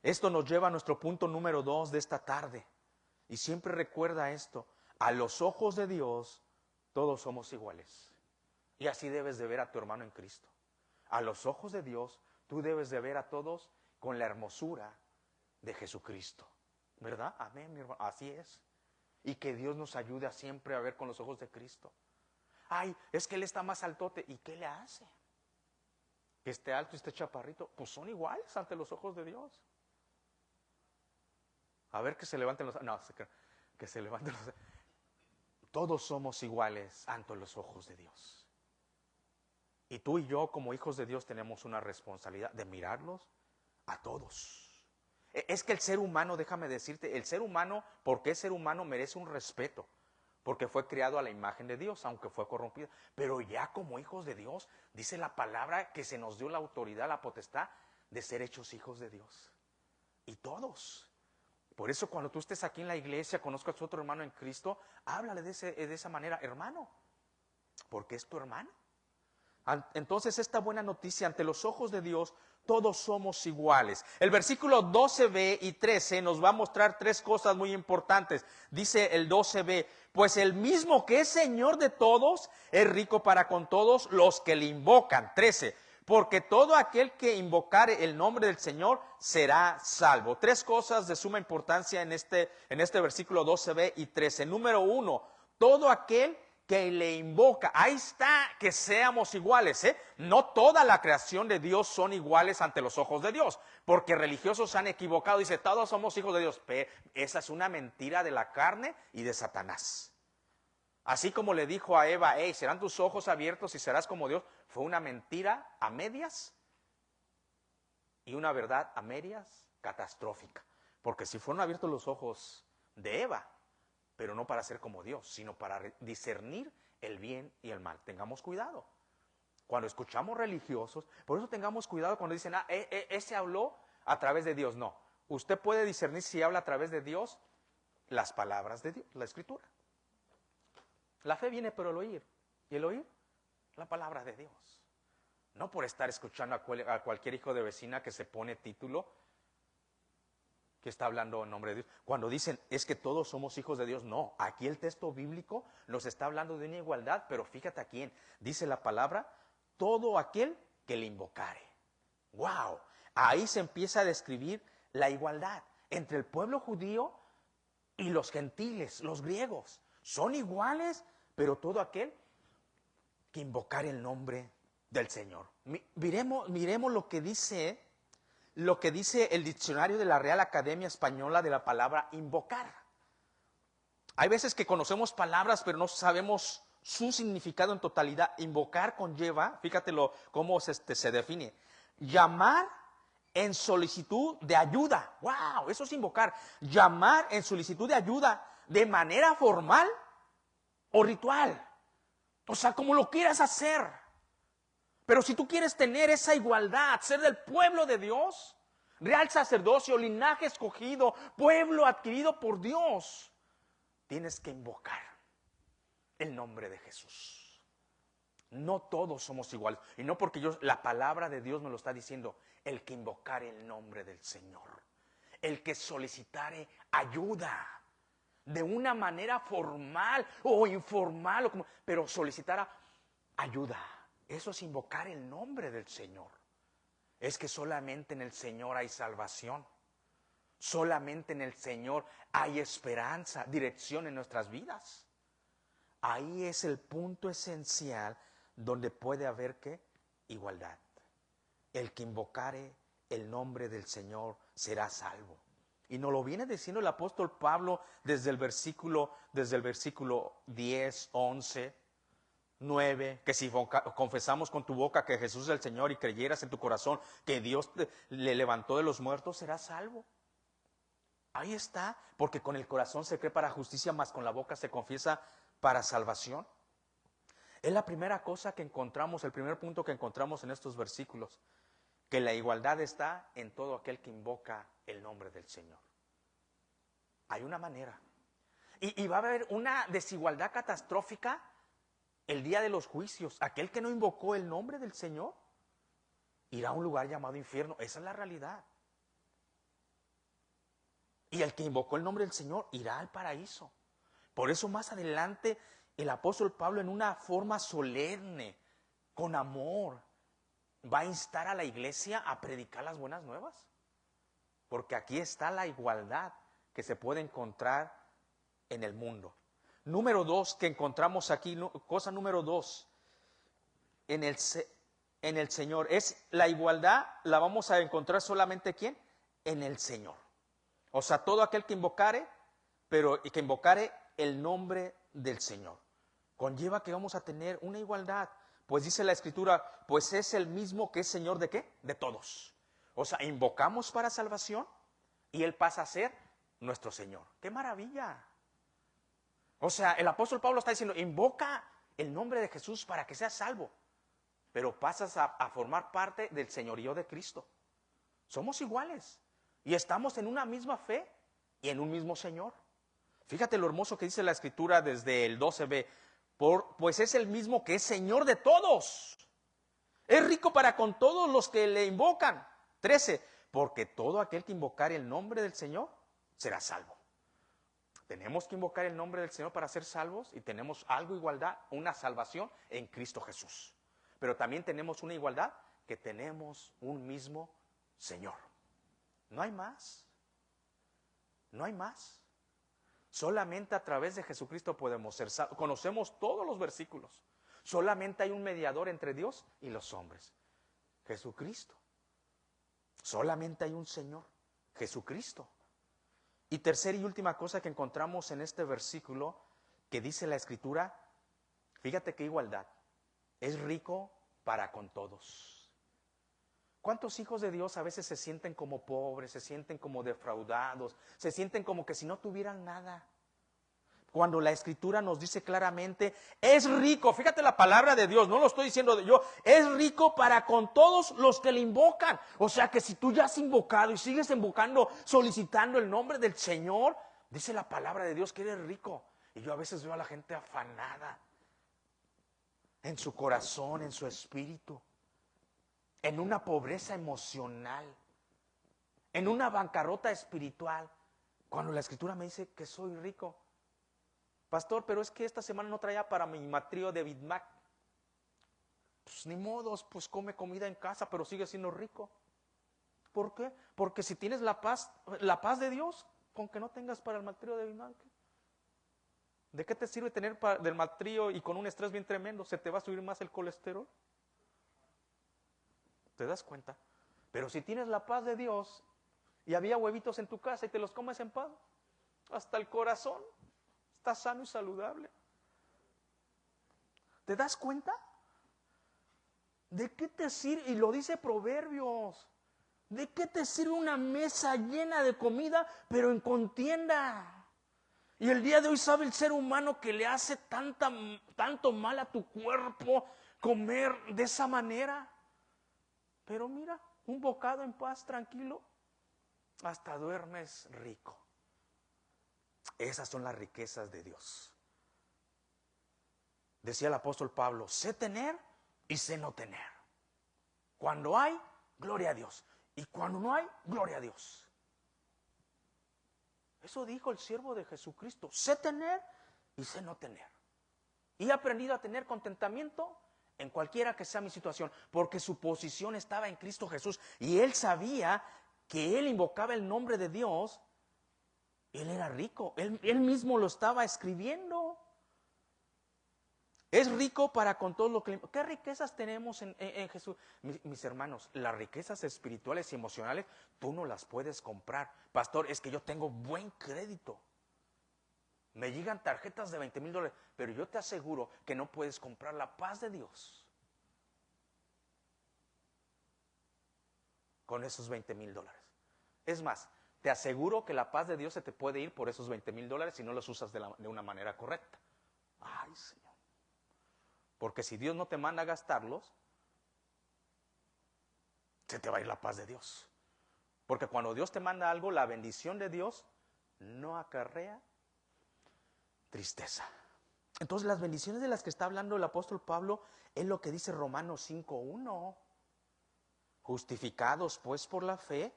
Esto nos lleva a nuestro punto número 2 de esta tarde. Y siempre recuerda esto, a los ojos de Dios todos somos iguales. Y así debes de ver a tu hermano en Cristo. A los ojos de Dios tú debes de ver a todos con la hermosura de Jesucristo. ¿Verdad? Amén, mi hermano. Así es. Y que Dios nos ayude a siempre a ver con los ojos de Cristo. Ay, es que Él está más altote. ¿Y qué le hace? Que esté alto y esté chaparrito. Pues son iguales ante los ojos de Dios. A ver que se levanten los... No, que se levanten los... Todos somos iguales ante los ojos de Dios. Y tú y yo como hijos de Dios tenemos una responsabilidad de mirarlos a todos. Es que el ser humano, déjame decirte, el ser humano, porque es ser humano, merece un respeto. Porque fue creado a la imagen de Dios, aunque fue corrompido. Pero ya como hijos de Dios, dice la palabra que se nos dio la autoridad, la potestad de ser hechos hijos de Dios. Y todos. Por eso cuando tú estés aquí en la iglesia, conozcas a otro hermano en Cristo, háblale de esa manera, hermano, porque es tu hermano. Entonces esta buena noticia, ante los ojos de Dios, todos somos iguales. El versículo 12b y 13 nos va a mostrar tres cosas muy importantes. Dice el 12b, pues el mismo que es Señor de todos, es rico para con todos los que le invocan. 13, porque todo aquel que invocare el nombre del Señor será salvo. Tres cosas de suma importancia en este versículo 12b y 13. Número 1, todo aquel que le invoca. Ahí está, que seamos iguales, ¿eh? No toda la creación de Dios son iguales ante los ojos de Dios, porque religiosos se han equivocado. Dice, todos somos hijos de Dios. Pero esa es una mentira de la carne y de Satanás. Así como le dijo a Eva, hey, serán tus ojos abiertos y serás como Dios. Fue una mentira a medias y una verdad a medias catastrófica. Porque si fueron abiertos los ojos de Eva, pero no para ser como Dios, sino para discernir el bien y el mal. Tengamos cuidado. Cuando escuchamos religiosos, por eso tengamos cuidado cuando dicen, ese habló a través de Dios. No, usted puede discernir si habla a través de Dios las palabras de Dios, la Escritura. La fe viene por el oír, y el oír, la palabra de Dios. No por estar escuchando a cualquier hijo de vecina que se pone título, que está hablando en nombre de Dios. Cuando dicen, es que todos somos hijos de Dios, no. Aquí el texto bíblico nos está hablando de una igualdad, pero fíjate a quién. Dice la palabra, todo aquel que le invocare. ¡Wow! Ahí se empieza a describir la igualdad entre el pueblo judío y los gentiles, los griegos. Son iguales, pero todo aquel que invocare el nombre del Señor. Miremos lo que dice el diccionario de la Real Academia Española de la palabra invocar. Hay veces que conocemos palabras, pero no sabemos su significado en totalidad. Invocar conlleva, fíjate cómo se define, llamar en solicitud de ayuda. ¡Wow! Eso es invocar. Llamar en solicitud de ayuda de manera formal o ritual. O sea, como lo quieras hacer. Pero si tú quieres tener esa igualdad, ser del pueblo de Dios, real sacerdocio, linaje escogido, pueblo adquirido por Dios, tienes que invocar el nombre de Jesús. No todos somos iguales. Y no porque la palabra de Dios me lo está diciendo. El que invocare el nombre del Señor. El que solicitare ayuda. De una manera formal o informal. Pero solicitara ayuda. Eso es invocar el nombre del Señor. Es que solamente en el Señor hay salvación. Solamente en el Señor hay esperanza, dirección en nuestras vidas. Ahí es el punto esencial donde puede haber ¿qué? Igualdad. El que invocare el nombre del Señor será salvo. Y nos lo viene diciendo el apóstol Pablo desde el versículo 10, 11, 9, que si confesamos con tu boca que Jesús es el Señor y creyeras en tu corazón que Dios le levantó de los muertos, serás salvo. Ahí está, porque con el corazón se cree para justicia, mas con la boca se confiesa para salvación. Es la primera cosa que encontramos, el primer punto que encontramos en estos versículos, que la igualdad está en todo aquel que invoca el nombre del Señor. Hay una manera. Y va a haber una desigualdad catastrófica el día de los juicios. Aquel que no invocó el nombre del Señor irá a un lugar llamado infierno. Esa es la realidad. Y el que invocó el nombre del Señor irá al paraíso. Por eso más adelante el apóstol Pablo, en una forma solemne, con amor, va a instar a la iglesia a predicar las buenas nuevas. Porque aquí está la igualdad que se puede encontrar en el mundo. Número 2 que encontramos aquí, cosa número 2, en el Señor. Es la igualdad, la vamos a encontrar solamente ¿quién? En el Señor. O sea, todo aquel que invocare, y que invocare el nombre del Señor. Conlleva que vamos a tener una igualdad. Pues dice la Escritura, pues es el mismo que es Señor ¿de qué? De todos. O sea, invocamos para salvación y Él pasa a ser nuestro Señor. ¡Qué maravilla! O sea, el apóstol Pablo está diciendo, invoca el nombre de Jesús para que seas salvo. Pero pasas a formar parte del señorío de Cristo. Somos iguales. Y estamos en una misma fe y en un mismo Señor. Fíjate lo hermoso que dice la Escritura desde el 12b. Pues es el mismo que es Señor de todos. Es rico para con todos los que le invocan. 13. Porque todo aquel que invocare el nombre del Señor será salvo. Tenemos que invocar el nombre del Señor para ser salvos y tenemos algo igualdad, una salvación en Cristo Jesús. Pero también tenemos una igualdad que tenemos un mismo Señor. No hay más. No hay más. Solamente a través de Jesucristo podemos ser salvos. Conocemos todos los versículos. Solamente hay un mediador entre Dios y los hombres. Jesucristo. Solamente hay un Señor. Jesucristo. Y tercera y última cosa que encontramos en este versículo que dice la Escritura, fíjate qué igualdad. Es rico para con todos. ¿Cuántos hijos de Dios a veces se sienten como pobres, se sienten como defraudados, se sienten como que si no tuvieran nada? Cuando la Escritura nos dice claramente, es rico, fíjate la palabra de Dios, no lo estoy diciendo yo, es rico para con todos los que le invocan. O sea que si tú ya has invocado y sigues invocando, solicitando el nombre del Señor, dice la palabra de Dios que eres rico. Y yo a veces veo a la gente afanada en su corazón, en su espíritu, en una pobreza emocional, en una bancarrota espiritual, cuando la Escritura me dice que soy rico. Pastor, pero es que esta semana no traía para mi matrío de Big Mac. Pues ni modos, pues come comida en casa, pero sigue siendo rico. ¿Por qué? Porque si tienes la paz de Dios, con que no tengas para el matrío de Big Mac, ¿de qué te sirve tener del matrío y con un estrés bien tremendo? ¿Se te va a subir más el colesterol? ¿Te das cuenta? Pero si tienes la paz de Dios y había huevitos en tu casa y te los comes en paz, hasta el corazón está sano y saludable. ¿Te das cuenta? ¿De qué te sirve? Y lo dice Proverbios. ¿De qué te sirve una mesa llena de comida, pero en contienda? Y el día de hoy sabe el ser humano que le hace tanto mal a tu cuerpo comer de esa manera. Pero mira, un bocado en paz, tranquilo, hasta duermes rico. Esas son las riquezas de Dios. Decía el apóstol Pablo, sé tener y sé no tener. Cuando hay, gloria a Dios. Y cuando no hay, gloria a Dios. Eso dijo el siervo de Jesucristo. Sé tener y sé no tener. Y he aprendido a tener contentamiento en cualquiera que sea mi situación, porque su posición estaba en Cristo Jesús. Y él sabía que él invocaba el nombre de Dios. Él era rico. Él mismo lo estaba escribiendo. Es rico para con todo lo que... ¿Qué riquezas tenemos en Jesús? Mis hermanos, las riquezas espirituales y emocionales, tú no las puedes comprar. Pastor, es que yo tengo buen crédito. Me llegan tarjetas de $20,000, pero yo te aseguro que no puedes comprar la paz de Dios con esos $20,000. Es más, te aseguro que la paz de Dios se te puede ir por esos $20,000 si no los usas de una manera correcta. Ay, Señor. Porque si Dios no te manda a gastarlos, se te va a ir la paz de Dios. Porque cuando Dios te manda algo, la bendición de Dios no acarrea tristeza. Entonces las bendiciones de las que está hablando el apóstol Pablo es lo que dice Romanos 5:1. Justificados pues por la fe,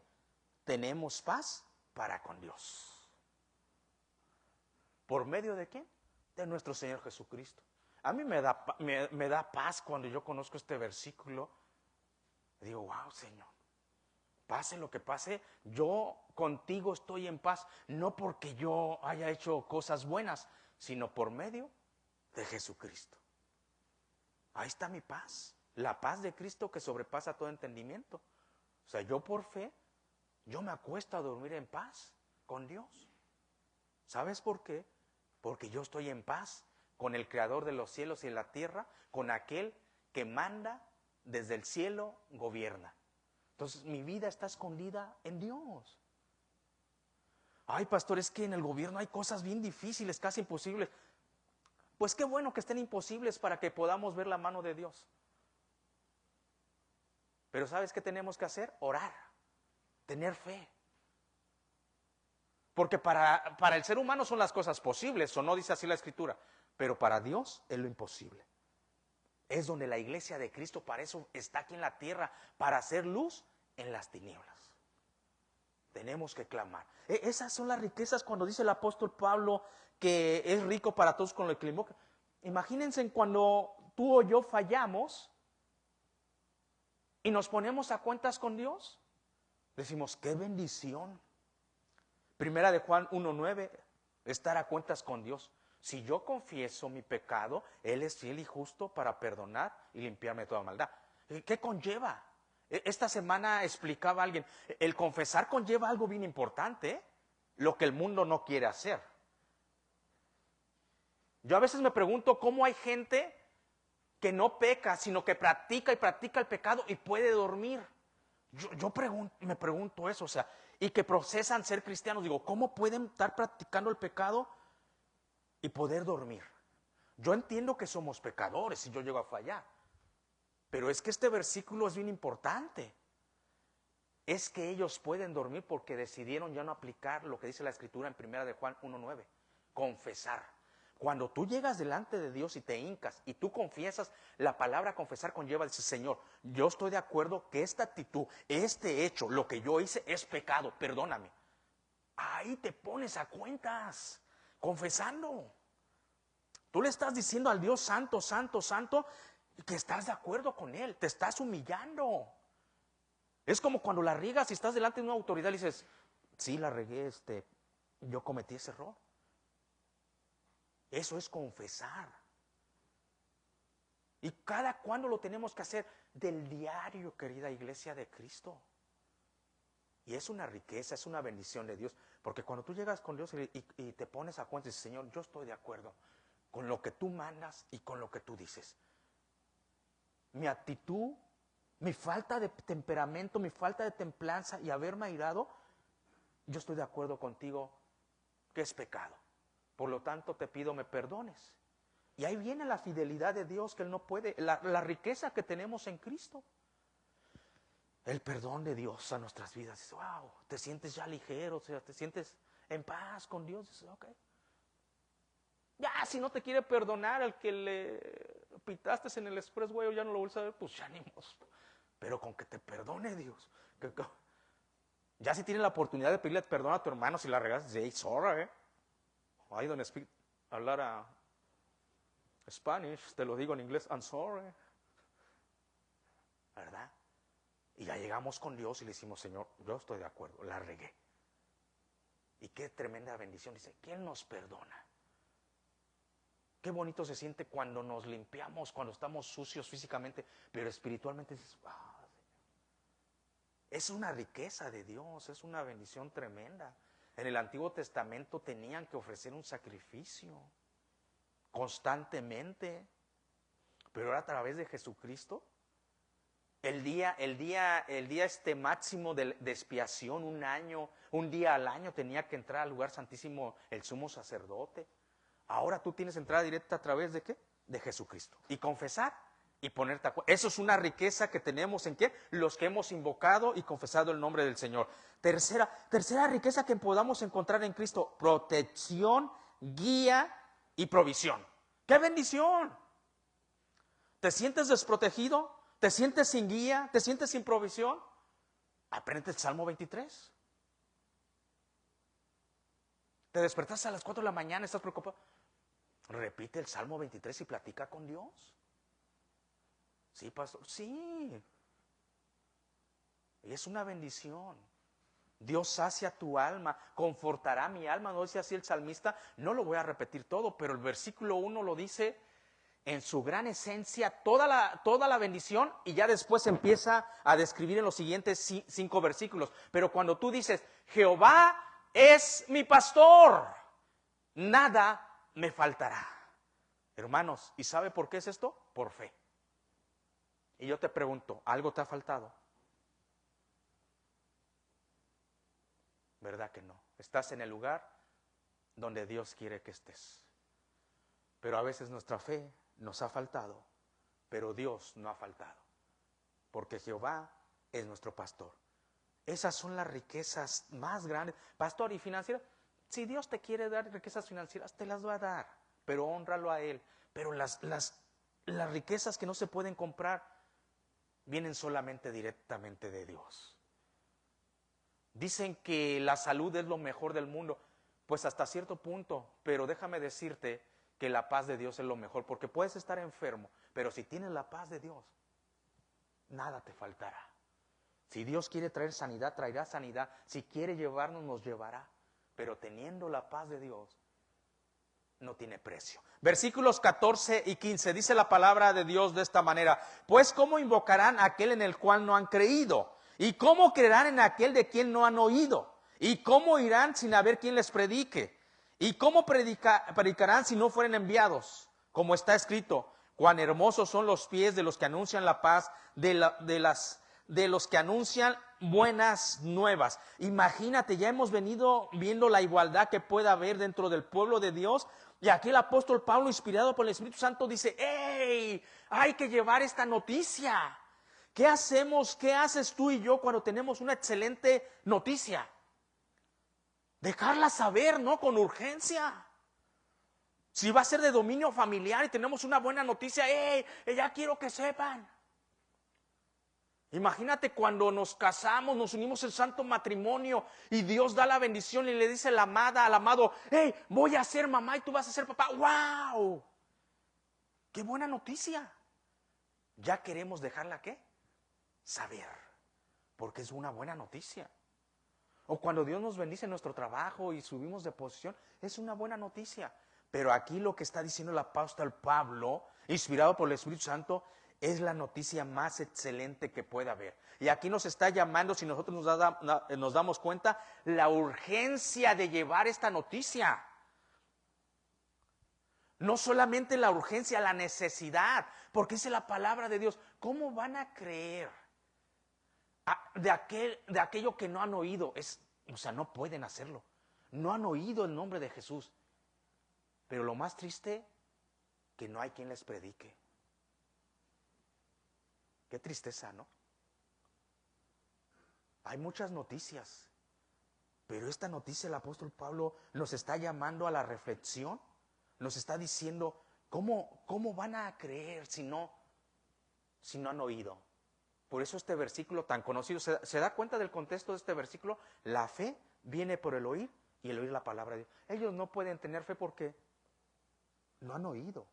tenemos paz para con Dios. ¿Por medio de quién? De nuestro Señor Jesucristo. A mí me da paz cuando yo conozco este versículo. Digo, wow, Señor, pase lo que pase, yo contigo estoy en paz. No porque yo haya hecho cosas buenas, sino por medio de Jesucristo. Ahí está mi paz. La paz de Cristo que sobrepasa todo entendimiento. O sea, yo por fe, yo me acuesto a dormir en paz con Dios. ¿Sabes por qué? Porque yo estoy en paz con el Creador de los cielos y la tierra, con aquel que manda desde el cielo, gobierna. Entonces mi vida está escondida en Dios. Ay, pastor, es que en el gobierno hay cosas bien difíciles, casi imposibles. Pues qué bueno que estén imposibles para que podamos ver la mano de Dios. Pero ¿sabes qué tenemos que hacer? Orar, tener fe. Porque para el ser humano son las cosas posibles, o no dice así la Escritura. Pero para Dios es lo imposible. Es donde la iglesia de Cristo para eso está aquí en la tierra, para hacer luz en las tinieblas. Tenemos que clamar. Esas son las riquezas cuando dice el apóstol Pablo que es rico para todos con lo que le invoca. Imagínense cuando tú o yo fallamos y nos ponemos a cuentas con Dios. Decimos, qué bendición. Primera de Juan 1:9, estar a cuentas con Dios. Si yo confieso mi pecado, Él es fiel y justo para perdonar y limpiarme de toda maldad. ¿Qué conlleva? Esta semana explicaba alguien, el confesar conlleva algo bien importante, lo que el mundo no quiere hacer. Yo a veces me pregunto cómo hay gente que no peca, sino que practica y practica el pecado y puede dormir. Me pregunto eso, o sea, y que procesan ser cristianos. Digo, ¿cómo pueden estar practicando el pecado y poder dormir? Yo entiendo que somos pecadores si yo llego a fallar, pero es que este versículo es bien importante. Es que ellos pueden dormir porque decidieron ya no aplicar lo que dice la Escritura en Primera de Juan 1:9, confesar. Cuando tú llegas delante de Dios y te hincas y tú confiesas, la palabra confesar conlleva, dice, Señor, yo estoy de acuerdo que esta actitud, este hecho, lo que yo hice es pecado, perdóname. Ahí te pones a cuentas, confesando. Tú le estás diciendo al Dios santo, santo, santo, que estás de acuerdo con Él, te estás humillando. Es como cuando la riegas y estás delante de una autoridad y dices, sí, la regué, yo cometí ese error. Eso es confesar. ¿Y cada cuándo lo tenemos que hacer? Del diario, querida iglesia de Cristo. Y es una riqueza, es una bendición de Dios. Porque cuando tú llegas con Dios y te pones a cuenta y dices, Señor, yo estoy de acuerdo con lo que tú mandas y con lo que tú dices. Mi actitud mi falta de temperamento, mi falta de templanza y haberme airado, yo estoy de acuerdo contigo que es pecado. Por lo tanto, te pido me perdones. Y ahí viene la fidelidad de Dios, que Él no puede, la riqueza que tenemos en Cristo. El perdón de Dios a nuestras vidas. Dices, wow, te sientes ya ligero, o sea, te sientes en paz con Dios. Dices, ok. Ya, si no te quiere perdonar al que le pitaste en el expressway o ya no lo vuelves a ver, pues ya ni modo. Pero con que te perdone Dios. Ya si tienes la oportunidad de pedirle perdón a tu hermano si la regaste, say sorry. I don't speak hablar a Spanish, te lo digo en inglés, I'm sorry. ¿Verdad? Y ya llegamos con Dios y le decimos, Señor, yo estoy de acuerdo, la regué. Y qué tremenda bendición. Dice, ¿quién nos perdona? Qué bonito se siente cuando nos limpiamos, cuando estamos sucios físicamente, pero espiritualmente dices, es una riqueza de Dios, es una bendición tremenda. En el Antiguo Testamento tenían que ofrecer un sacrificio constantemente, pero ahora a través de Jesucristo, el día máximo de expiación, un día al año tenía que entrar al lugar santísimo el sumo sacerdote. Ahora tú tienes entrada directa a través de ¿qué? De Jesucristo. Y confesar y ponerte a acuerdo. Eso es una riqueza que tenemos en ¿qué? Los que hemos invocado y confesado el nombre del Señor. Tercera riqueza que podamos encontrar en Cristo, protección, guía y provisión. ¡Qué bendición! ¿Te sientes desprotegido? ¿Te sientes sin guía? ¿Te sientes sin provisión? Aprende el Salmo 23. ¿Te despertaste a las 4 de la mañana? ¿Estás preocupado? Repite el Salmo 23 y platica con Dios. Sí, pastor, sí. Y es una bendición. Dios sacia tu alma, confortará mi alma. No dice así el salmista, no lo voy a repetir todo, pero el versículo 1 lo dice en su gran esencia, toda la bendición, y ya después empieza a describir en los siguientes 5 versículos. Pero cuando tú dices, Jehová es mi pastor, nada me faltará. Hermanos, ¿y sabe por qué es esto? Por fe. Y yo te pregunto, ¿algo te ha faltado? ¿Verdad que no? Estás en el lugar donde Dios quiere que estés. Pero a veces nuestra fe nos ha faltado, pero Dios no ha faltado. Porque Jehová es nuestro pastor. Esas son las riquezas más grandes. Pastor, ¿y financieras? Si Dios te quiere dar riquezas financieras, te las va a dar, pero hónralo a Él. Pero las riquezas que no se pueden comprar vienen solamente directamente de Dios. Dicen que la salud es lo mejor del mundo, pues hasta cierto punto, pero déjame decirte que la paz de Dios es lo mejor, porque puedes estar enfermo, pero si tienes la paz de Dios, nada te faltará. Si Dios quiere traer sanidad, traerá sanidad. Si quiere llevarnos, nos llevará. Pero teniendo la paz de Dios, no tiene precio. Versículos 14 y 15, dice la palabra de Dios de esta manera: pues ¿cómo invocarán a aquel en el cual no han creído? ¿Y cómo creerán en aquel de quien no han oído? ¿Y cómo irán sin haber quien les predique? ¿Y cómo predicarán si no fueren enviados? Como está escrito, cuán hermosos son los pies de los que anuncian la paz, de los que anuncian buenas nuevas. Imagínate, ya hemos venido viendo la igualdad que puede haber dentro del pueblo de Dios. Y aquí el apóstol Pablo, inspirado por el Espíritu Santo, dice: ¡hey! Hay que llevar esta noticia. ¿Qué hacemos? ¿Qué haces tú y yo cuando tenemos una excelente noticia? Dejarla saber, ¿no? Con urgencia. Si va a ser de dominio familiar y tenemos una buena noticia, ¡hey! Ya quiero que sepan. Imagínate cuando nos casamos, nos unimos en santo matrimonio y Dios da la bendición y le dice la amada al amado: hey, voy a ser mamá y tú vas a ser papá. ¡Wow! ¡Qué buena noticia! Ya queremos dejarla, ¿qué? Saber, porque es una buena noticia. O cuando Dios nos bendice en nuestro trabajo y subimos de posición, es una buena noticia. Pero aquí lo que está diciendo el apóstol Pablo, inspirado por el Espíritu Santo, es la noticia más excelente que pueda haber. Y aquí nos está llamando, si nosotros nos damos cuenta, la urgencia de llevar esta noticia. No solamente la urgencia, la necesidad, porque dice la palabra de Dios: ¿cómo van a creer de aquello que no han oído. O sea, no pueden hacerlo. No han oído el nombre de Jesús. Pero lo más triste, que no hay quien les predique. Qué tristeza, ¿no? Hay muchas noticias, pero esta noticia el apóstol Pablo nos está llamando a la reflexión, nos está diciendo, ¿cómo van a creer si no han oído? Por eso este versículo tan conocido, ¿se da cuenta del contexto de este versículo? La fe viene por el oír y el oír la palabra de Dios. Ellos no pueden tener fe porque no han oído.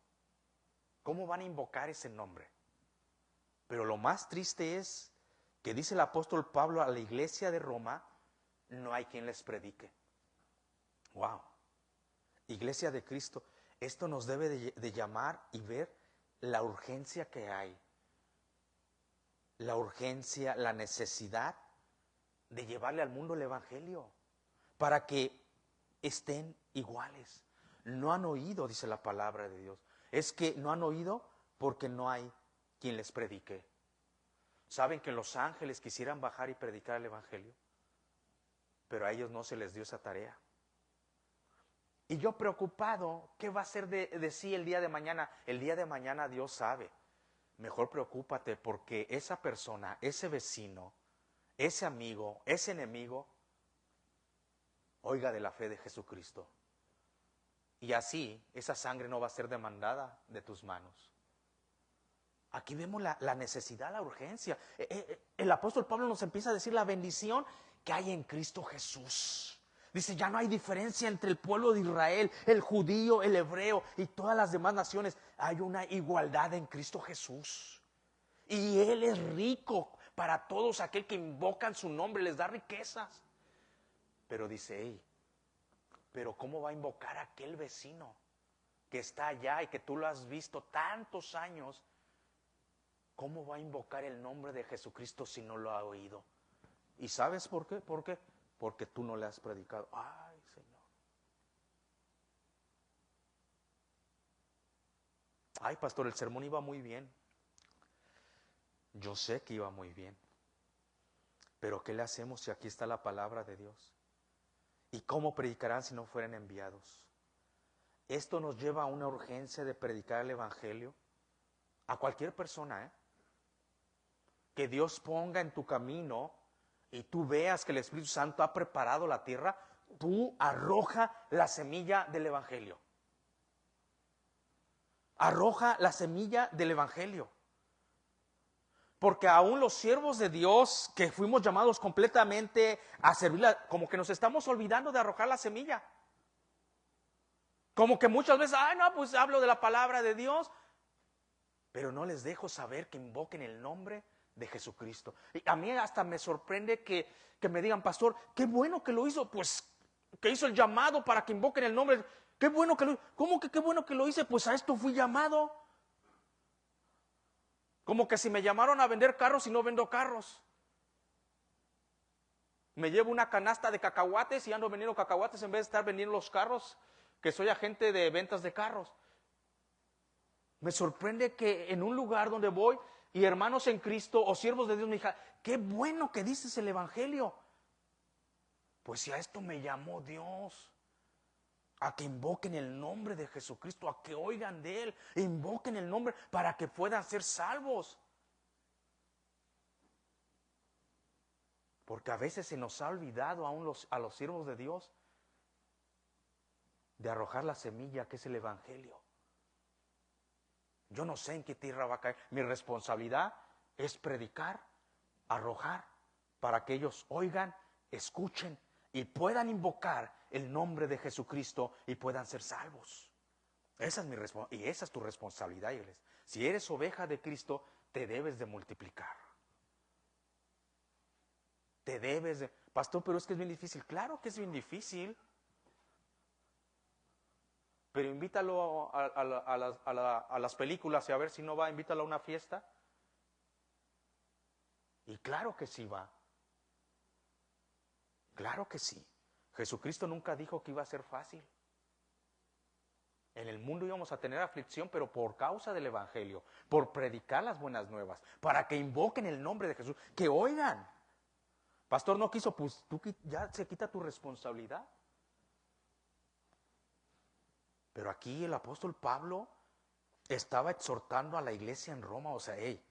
¿Cómo van a invocar ese nombre? Pero lo más triste es que dice el apóstol Pablo a la iglesia de Roma, no hay quien les predique. Wow. Iglesia de Cristo, esto nos debe de llamar y ver la urgencia que hay. La urgencia, la necesidad de llevarle al mundo el evangelio para que estén iguales. No han oído, dice la palabra de Dios. Es que no han oído porque no hay quien les predique. ¿Saben que los ángeles quisieran bajar y predicar el evangelio? Pero a ellos no se les dio esa tarea. Y yo preocupado, ¿qué va a ser de sí el día de mañana? El día de mañana Dios sabe. Mejor preocúpate porque esa persona, ese vecino, ese amigo, ese enemigo, oiga de la fe de Jesucristo. Y así esa sangre no va a ser demandada de tus manos. Aquí vemos la necesidad, la urgencia. El apóstol Pablo nos empieza a decir la bendición que hay en Cristo Jesús. Dice, ya no hay diferencia entre el pueblo de Israel, el judío, el hebreo y todas las demás naciones. Hay una igualdad en Cristo Jesús. Y Él es rico para todos aquel que invocan su nombre, les da riquezas. Pero dice, hey, pero ¿cómo va a invocar a aquel vecino que está allá y que tú lo has visto tantos años? ¿Cómo va a invocar el nombre de Jesucristo si no lo ha oído? ¿Y sabes por qué? ¿Por qué? Porque tú no le has predicado. Ay, Señor. Ay, pastor, el sermón iba muy bien. Yo sé que iba muy bien. Pero ¿qué le hacemos si aquí está la palabra de Dios? ¿Y cómo predicarán si no fueran enviados? Esto nos lleva a una urgencia de predicar el evangelio a cualquier persona, que Dios ponga en tu camino y tú veas que el Espíritu Santo ha preparado la tierra, tú arroja la semilla del evangelio. Arroja la semilla del evangelio. Porque aún los siervos de Dios que fuimos llamados completamente a servirla, como que nos estamos olvidando de arrojar la semilla. Como que muchas veces, pues hablo de la palabra de Dios, pero no les dejo saber que invoquen el nombre de Jesucristo. Y a mí hasta me sorprende que me digan, pastor, qué bueno que lo hizo, pues que hizo el llamado para que invoquen el nombre. Qué bueno que lo hizo. ¿Cómo que qué bueno que lo hice? Pues a esto fui llamado. Como que si me llamaron a vender carros y no vendo carros. Me llevo una canasta de cacahuates y ando vendiendo cacahuates en vez de estar vendiendo los carros, que soy agente de ventas de carros. Me sorprende que en un lugar donde voy y hermanos en Cristo o siervos de Dios me digan, qué bueno que dices el evangelio. Pues si a esto me llamó Dios, a que invoquen el nombre de Jesucristo, a que oigan de Él, e invoquen el nombre para que puedan ser salvos. Porque a veces se nos ha olvidado a los siervos de Dios de arrojar la semilla que es el evangelio. Yo no sé en qué tierra va a caer. Mi responsabilidad es predicar, arrojar, para que ellos oigan, escuchen y puedan invocar el nombre de Jesucristo y puedan ser salvos. Esa es mi responsabilidad y esa es tu responsabilidad, iglesia. Si eres oveja de Cristo, te debes de multiplicar. Te debes de... Pastor, pero es que es bien difícil. Claro que es bien difícil. Pero invítalo a las películas y a ver si no va, invítalo a una fiesta. Y claro que sí va. Claro que sí. Jesucristo nunca dijo que iba a ser fácil. En el mundo íbamos a tener aflicción, pero por causa del evangelio, por predicar las buenas nuevas, para que invoquen el nombre de Jesús, que oigan, Pastor no quiso, pues tú ya se quita tu responsabilidad. Pero aquí el apóstol Pablo estaba exhortando a la iglesia en Roma, o sea, hey,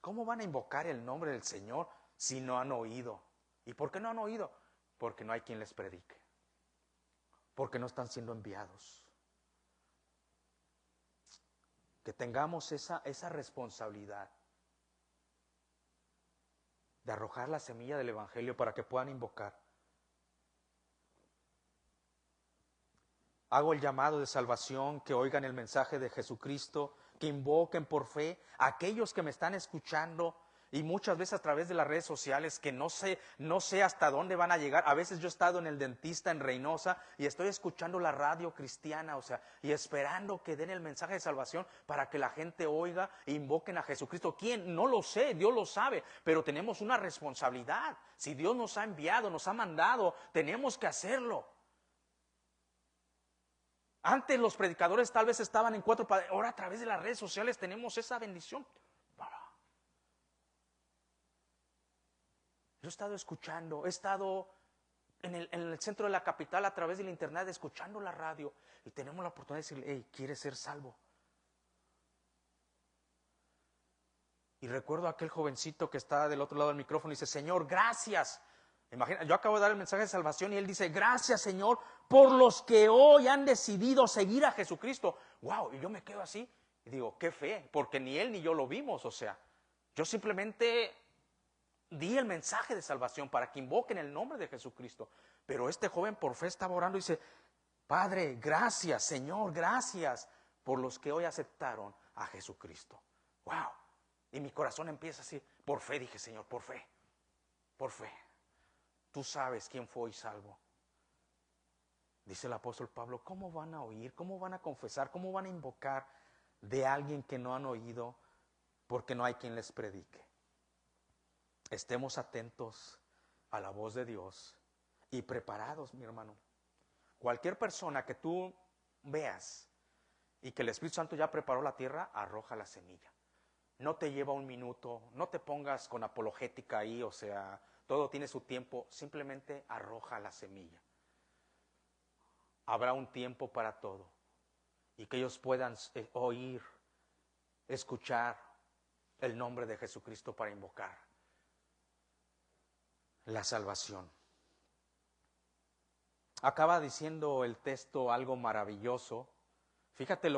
¿cómo van a invocar el nombre del Señor si no han oído? ¿Y por qué no han oído? Porque no hay quien les predique. Porque no están siendo enviados. Que tengamos esa responsabilidad de arrojar la semilla del Evangelio para que puedan invocar. Hago el llamado de salvación, que oigan el mensaje de Jesucristo, que invoquen por fe a aquellos que me están escuchando y muchas veces a través de las redes sociales que no sé hasta dónde van a llegar. A veces yo he estado en el dentista en Reynosa y estoy escuchando la radio cristiana, o sea, y esperando que den el mensaje de salvación para que la gente oiga e invoquen a Jesucristo. ¿Quién? No lo sé, Dios lo sabe, pero tenemos una responsabilidad. Si Dios nos ha enviado, nos ha mandado, tenemos que hacerlo. Antes los predicadores tal vez estaban en 4 paredes, ahora a través de las redes sociales tenemos esa bendición. Yo he estado escuchando, he estado en el centro de la capital a través del internet escuchando la radio y tenemos la oportunidad de decirle, hey, ¿quieres ser salvo? Y recuerdo a aquel jovencito que está del otro lado del micrófono y dice, Señor, gracias. Imagina, yo acabo de dar el mensaje de salvación y él dice, gracias, Señor, por los que hoy han decidido seguir a Jesucristo. Wow, y yo me quedo así y digo, qué fe, porque ni él ni yo lo vimos, o sea, yo simplemente di el mensaje de salvación para que invoquen el nombre de Jesucristo. Pero este joven por fe estaba orando y dice, Padre, gracias, Señor, gracias por los que hoy aceptaron a Jesucristo. Wow. Y mi corazón empieza así, por fe, dije, Señor, por fe, por fe. Tú sabes quién fue hoy salvo. Dice el apóstol Pablo, ¿cómo van a oír? ¿Cómo van a confesar? ¿Cómo van a invocar de alguien que no han oído porque no hay quien les predique? Estemos atentos a la voz de Dios y preparados, mi hermano. Cualquier persona que tú veas y que el Espíritu Santo ya preparó la tierra, arroja la semilla. No te lleva un minuto, no te pongas con apologética ahí, o sea, todo tiene su tiempo, simplemente arroja la semilla. Habrá un tiempo para todo y que ellos puedan oír, escuchar el nombre de Jesucristo para invocar la salvación. Acaba diciendo el texto algo maravilloso. Fíjate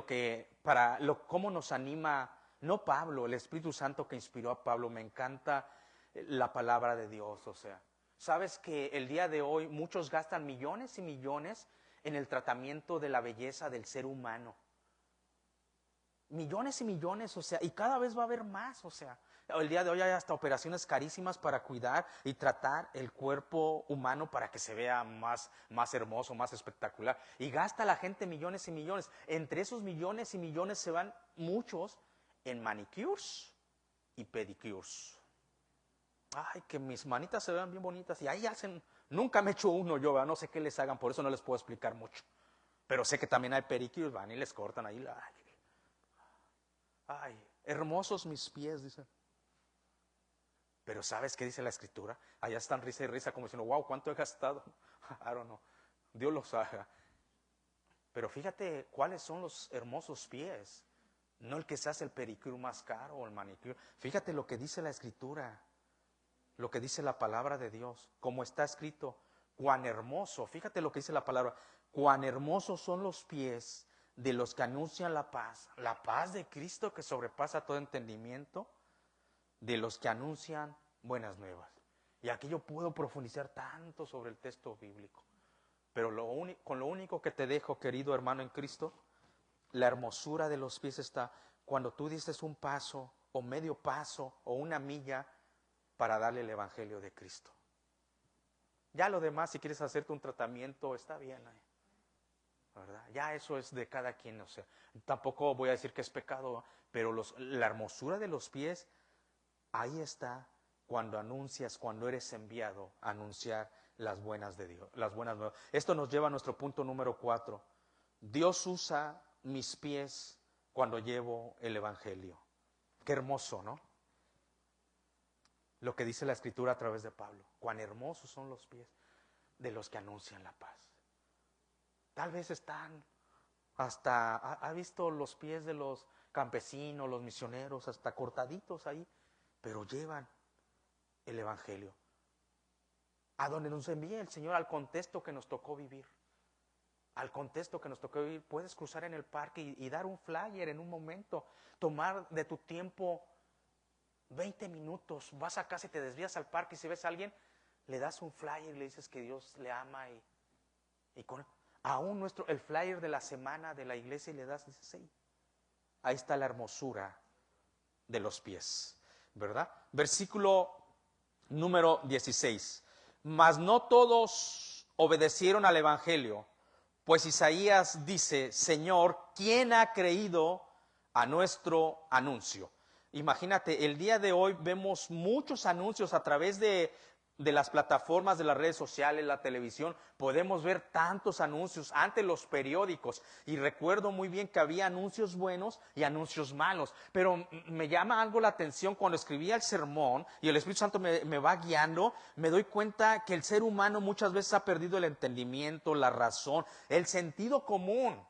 cómo nos anima, no Pablo, el Espíritu Santo que inspiró a Pablo. Me encanta la palabra de Dios, o sea. ¿Sabes que el día de hoy muchos gastan millones y millones en el tratamiento de la belleza del ser humano? Millones y millones, o sea, y cada vez va a haber más, o sea. El día de hoy hay hasta operaciones carísimas para cuidar y tratar el cuerpo humano para que se vea más hermoso, más espectacular. Y gasta la gente millones y millones. Entre esos millones y millones se van muchos en manicures y pedicures. Ay, que mis manitas se vean bien bonitas. Y ahí hacen, nunca me he hecho uno yo, ¿verdad? No sé qué les hagan, por eso no les puedo explicar mucho. Pero sé que también hay pedicures, van y les cortan ahí la... Ay, hermosos mis pies, dicen. Pero ¿sabes qué dice la Escritura? Allá están risa y risa como diciendo, wow, ¿cuánto he gastado? I don't know. Dios los haga. Pero fíjate cuáles son los hermosos pies. No el que se hace el pedicure más caro o el manicure. Fíjate lo que dice la Escritura. Lo que dice la palabra de Dios. Como está escrito, cuán hermoso. Fíjate lo que dice la palabra. Cuán hermosos son los pies de los que anuncian la paz. La paz de Cristo que sobrepasa todo entendimiento. De los que anuncian buenas nuevas. Y aquí yo puedo profundizar tanto sobre el texto bíblico. Pero con lo único que te dejo, querido hermano en Cristo, la hermosura de los pies está cuando tú dices un paso o medio paso o una milla para darle el evangelio de Cristo. Ya lo demás, si quieres hacerte un tratamiento, está bien, ¿verdad? Ya eso es de cada quien, o sea, tampoco voy a decir que es pecado, pero la hermosura de los pies, ahí está cuando anuncias, cuando eres enviado a anunciar las buenas de Dios, las buenas nuevas. Esto nos lleva a nuestro punto número 4. Dios usa mis pies cuando llevo el evangelio. Qué hermoso, ¿no? lo que dice la Escritura a través de Pablo. Cuán hermosos son los pies de los que anuncian la paz. Tal vez están hasta, ¿ha visto los pies de los campesinos, los misioneros, hasta cortaditos ahí? Pero llevan el Evangelio a donde nos envía el Señor, al contexto que nos tocó vivir. Al contexto que nos tocó vivir. Puedes cruzar en el parque y dar un flyer en un momento, tomar de tu tiempo 20 minutos, vas a casa y te desvías al parque y si ves a alguien, le das un flyer y le dices que Dios le ama y con aún el flyer de la semana de la iglesia y le das, dices, sí, ahí está la hermosura de los pies, ¿verdad? Versículo número 16. Mas no todos obedecieron al evangelio, pues Isaías dice, Señor, ¿quién ha creído a nuestro anuncio? Imagínate, el día de hoy vemos muchos anuncios a través de las plataformas de las redes sociales, la televisión, podemos ver tantos anuncios, antes los periódicos, y recuerdo muy bien que había anuncios buenos y anuncios malos, pero me llama algo la atención cuando escribía el sermón y el Espíritu Santo me va guiando, me doy cuenta que el ser humano muchas veces ha perdido el entendimiento, la razón, el sentido común,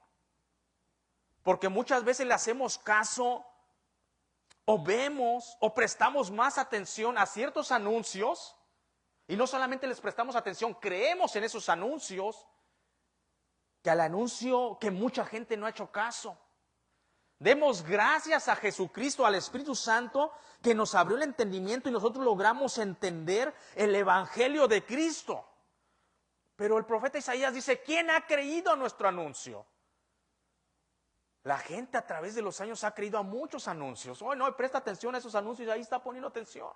porque muchas veces le hacemos caso o vemos o prestamos más atención a ciertos anuncios. Y no solamente les prestamos atención, creemos en esos anuncios, que al anuncio que mucha gente no ha hecho caso. Demos gracias a Jesucristo, al Espíritu Santo, que nos abrió el entendimiento y nosotros logramos entender el Evangelio de Cristo. Pero el profeta Isaías dice, ¿quién ha creído a nuestro anuncio? La gente a través de los años ha creído a muchos anuncios. Oh, no, presta atención a esos anuncios y ahí está poniendo atención.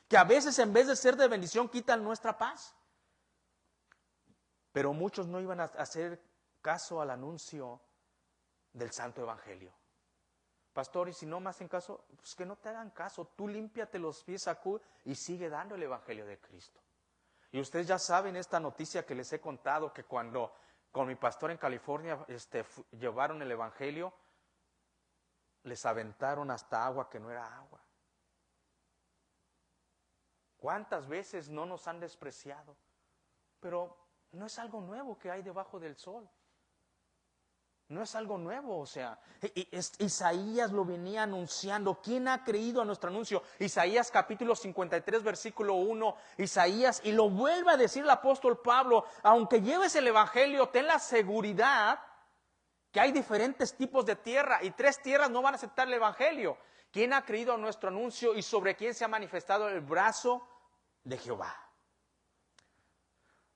Que a veces en vez de ser de bendición quitan nuestra paz. Pero muchos no iban a hacer caso al anuncio del Santo Evangelio. Pastor, y si no me hacen caso, pues que no te hagan caso. Tú límpiate los pies y sigue dando el Evangelio de Cristo. Y ustedes ya saben esta noticia que les he contado, que cuando con mi pastor en California llevaron el Evangelio, les aventaron hasta agua que no era agua. ¿Cuántas veces no nos han despreciado? Pero no es algo nuevo que hay debajo del sol. No es algo nuevo, o sea, Isaías lo venía anunciando. ¿Quién ha creído a nuestro anuncio? Isaías capítulo 53, versículo 1, Isaías, y lo vuelve a decir el apóstol Pablo, aunque lleves el evangelio, ten la seguridad que hay diferentes tipos de tierra y 3 tierras no van a aceptar el evangelio. ¿Quién ha creído a nuestro anuncio y sobre quién se ha manifestado el brazo de Jehová?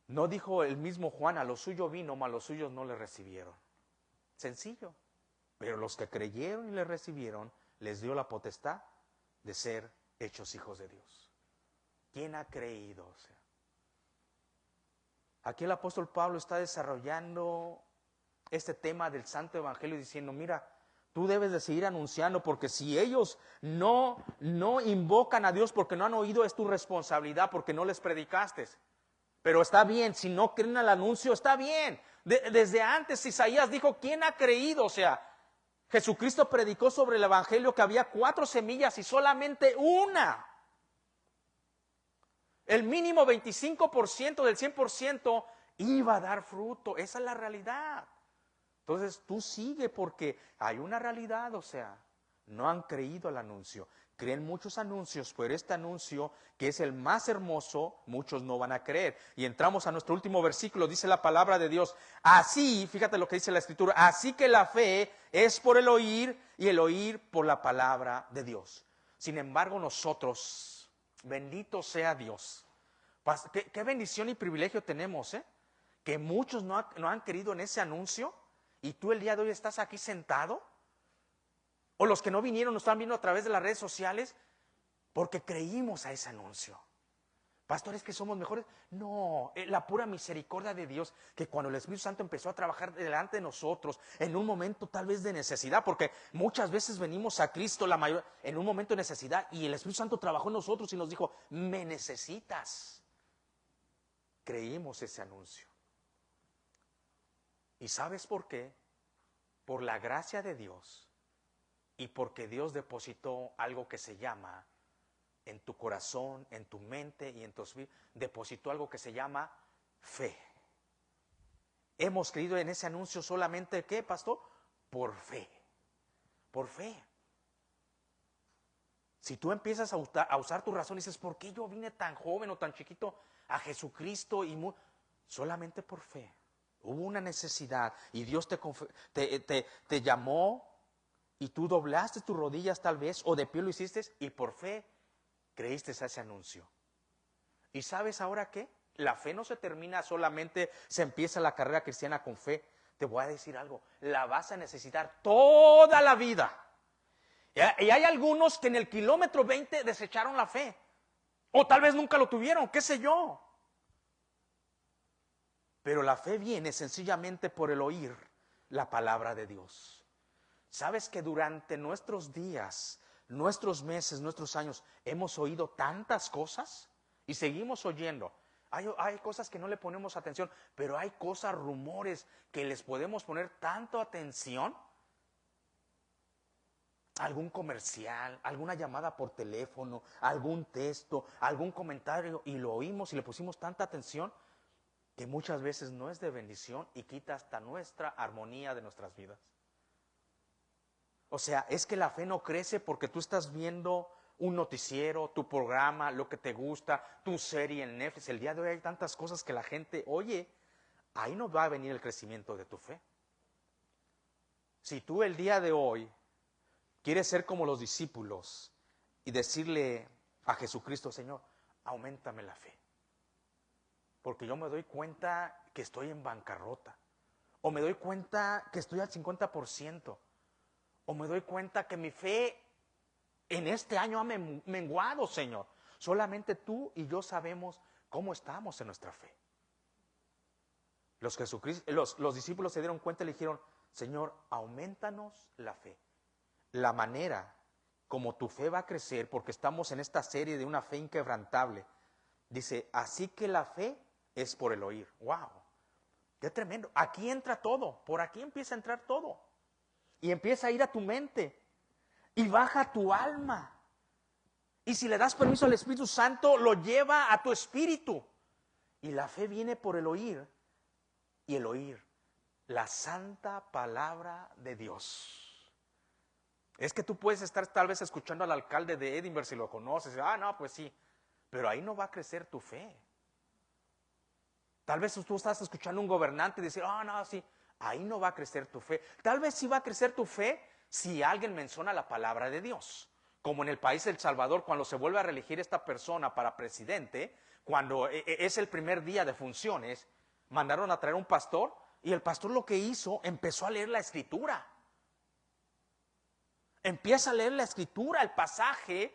No dijo el mismo Juan, a lo suyo vino, mas los suyos no le recibieron. Sencillo. Pero los que creyeron y le recibieron, les dio la potestad de ser hechos hijos de Dios. ¿Quién ha creído? O sea, aquí el apóstol Pablo está desarrollando este tema del Santo Evangelio diciendo, mira, tú debes de seguir anunciando, porque si ellos no invocan a Dios porque no han oído, es tu responsabilidad, porque no les predicaste. Pero está bien, si no creen al anuncio, está bien. Desde antes Isaías dijo, ¿quién ha creído? O sea, Jesucristo predicó sobre el evangelio que había 4 semillas y solamente una. El mínimo 25% del 100% iba a dar fruto. Esa es la realidad. Entonces tú sigue porque hay una realidad, o sea, no han creído al anuncio. Creen muchos anuncios, pero este anuncio, que es el más hermoso, muchos no van a creer. Y entramos a nuestro último versículo, dice la palabra de Dios. Así, fíjate lo que dice la Escritura, así que la fe es por el oír y el oír por la palabra de Dios. Sin embargo, nosotros, bendito sea Dios. Qué bendición y privilegio tenemos, que muchos no han creído en ese anuncio y tú el día de hoy estás aquí sentado. O los que no vinieron nos están viendo a través de las redes sociales porque creímos a ese anuncio. Pastores, que somos mejores. No, la pura misericordia de Dios, que cuando el Espíritu Santo empezó a trabajar delante de nosotros, en un momento tal vez de necesidad, porque muchas veces venimos a Cristo en un momento de necesidad, y el Espíritu Santo trabajó en nosotros y nos dijo, me necesitas. Creímos ese anuncio. ¿Y sabes por qué? Por la gracia de Dios. Y porque Dios depositó algo que se llama en tu corazón, en tu mente y en tu espíritu, depositó algo que se llama fe. Hemos creído en ese anuncio solamente, ¿qué, pastor? Por fe. Por fe. Si tú empiezas a usar tu razón y dices, ¿por qué yo vine tan joven o tan chiquito a Jesucristo? Solamente por fe. Hubo una necesidad y Dios te llamó y tú doblaste tus rodillas tal vez o de pie lo hiciste y por fe creíste a ese anuncio. ¿Y sabes ahora qué? La fe no se termina solamente, se empieza la carrera cristiana con fe. Te voy a decir algo, la vas a necesitar toda la vida. Y hay algunos que en el kilómetro 20 desecharon la fe. O tal vez nunca lo tuvieron, qué sé yo. Pero la fe viene sencillamente por el oír la palabra de Dios. ¿Sabes que durante nuestros días, nuestros meses, nuestros años, hemos oído tantas cosas? Y seguimos oyendo. Hay cosas que no le ponemos atención, pero hay cosas, rumores, que les podemos poner tanto atención. Algún comercial, alguna llamada por teléfono, algún texto, algún comentario, y lo oímos y le pusimos tanta atención que muchas veces no es de bendición y quita hasta nuestra armonía de nuestras vidas. O sea, es que la fe no crece porque tú estás viendo un noticiero, tu programa, lo que te gusta, tu serie en Netflix. El día de hoy hay tantas cosas que la gente oye, ahí no va a venir el crecimiento de tu fe. Si tú el día de hoy quieres ser como los discípulos y decirle a Jesucristo, Señor, auméntame la fe. Porque yo me doy cuenta que estoy en bancarrota. O me doy cuenta que estoy al 50%. O me doy cuenta que mi fe en este año ha menguado, Señor. Solamente tú y yo sabemos cómo estamos en nuestra fe. Los discípulos se dieron cuenta y le dijeron, Señor, aumentanos la fe. La manera como tu fe va a crecer, porque estamos en esta serie de una fe inquebrantable, dice, así que la fe es por el oír. ¡Wow! ¡Qué tremendo! Aquí entra todo, por aquí empieza a entrar todo. Y empieza a ir a tu mente y baja a tu alma. Y si le das permiso al Espíritu Santo, lo lleva a tu espíritu. Y la fe viene por el oír, y el oír la santa palabra de Dios. Es que tú puedes estar tal vez escuchando al alcalde de Edinburgh si lo conoces. No, pues sí. Pero ahí no va a crecer tu fe. Tal vez tú estás escuchando a un gobernante y dices, no, sí. Ahí no va a crecer tu fe. Tal vez sí va a crecer tu fe si alguien menciona la palabra de Dios. Como en el país de El Salvador, cuando se vuelve a reelegir esta persona para presidente, cuando es el primer día de funciones, mandaron a traer un pastor y el pastor lo que hizo, empezó a leer la Escritura. Empieza a leer la Escritura, el pasaje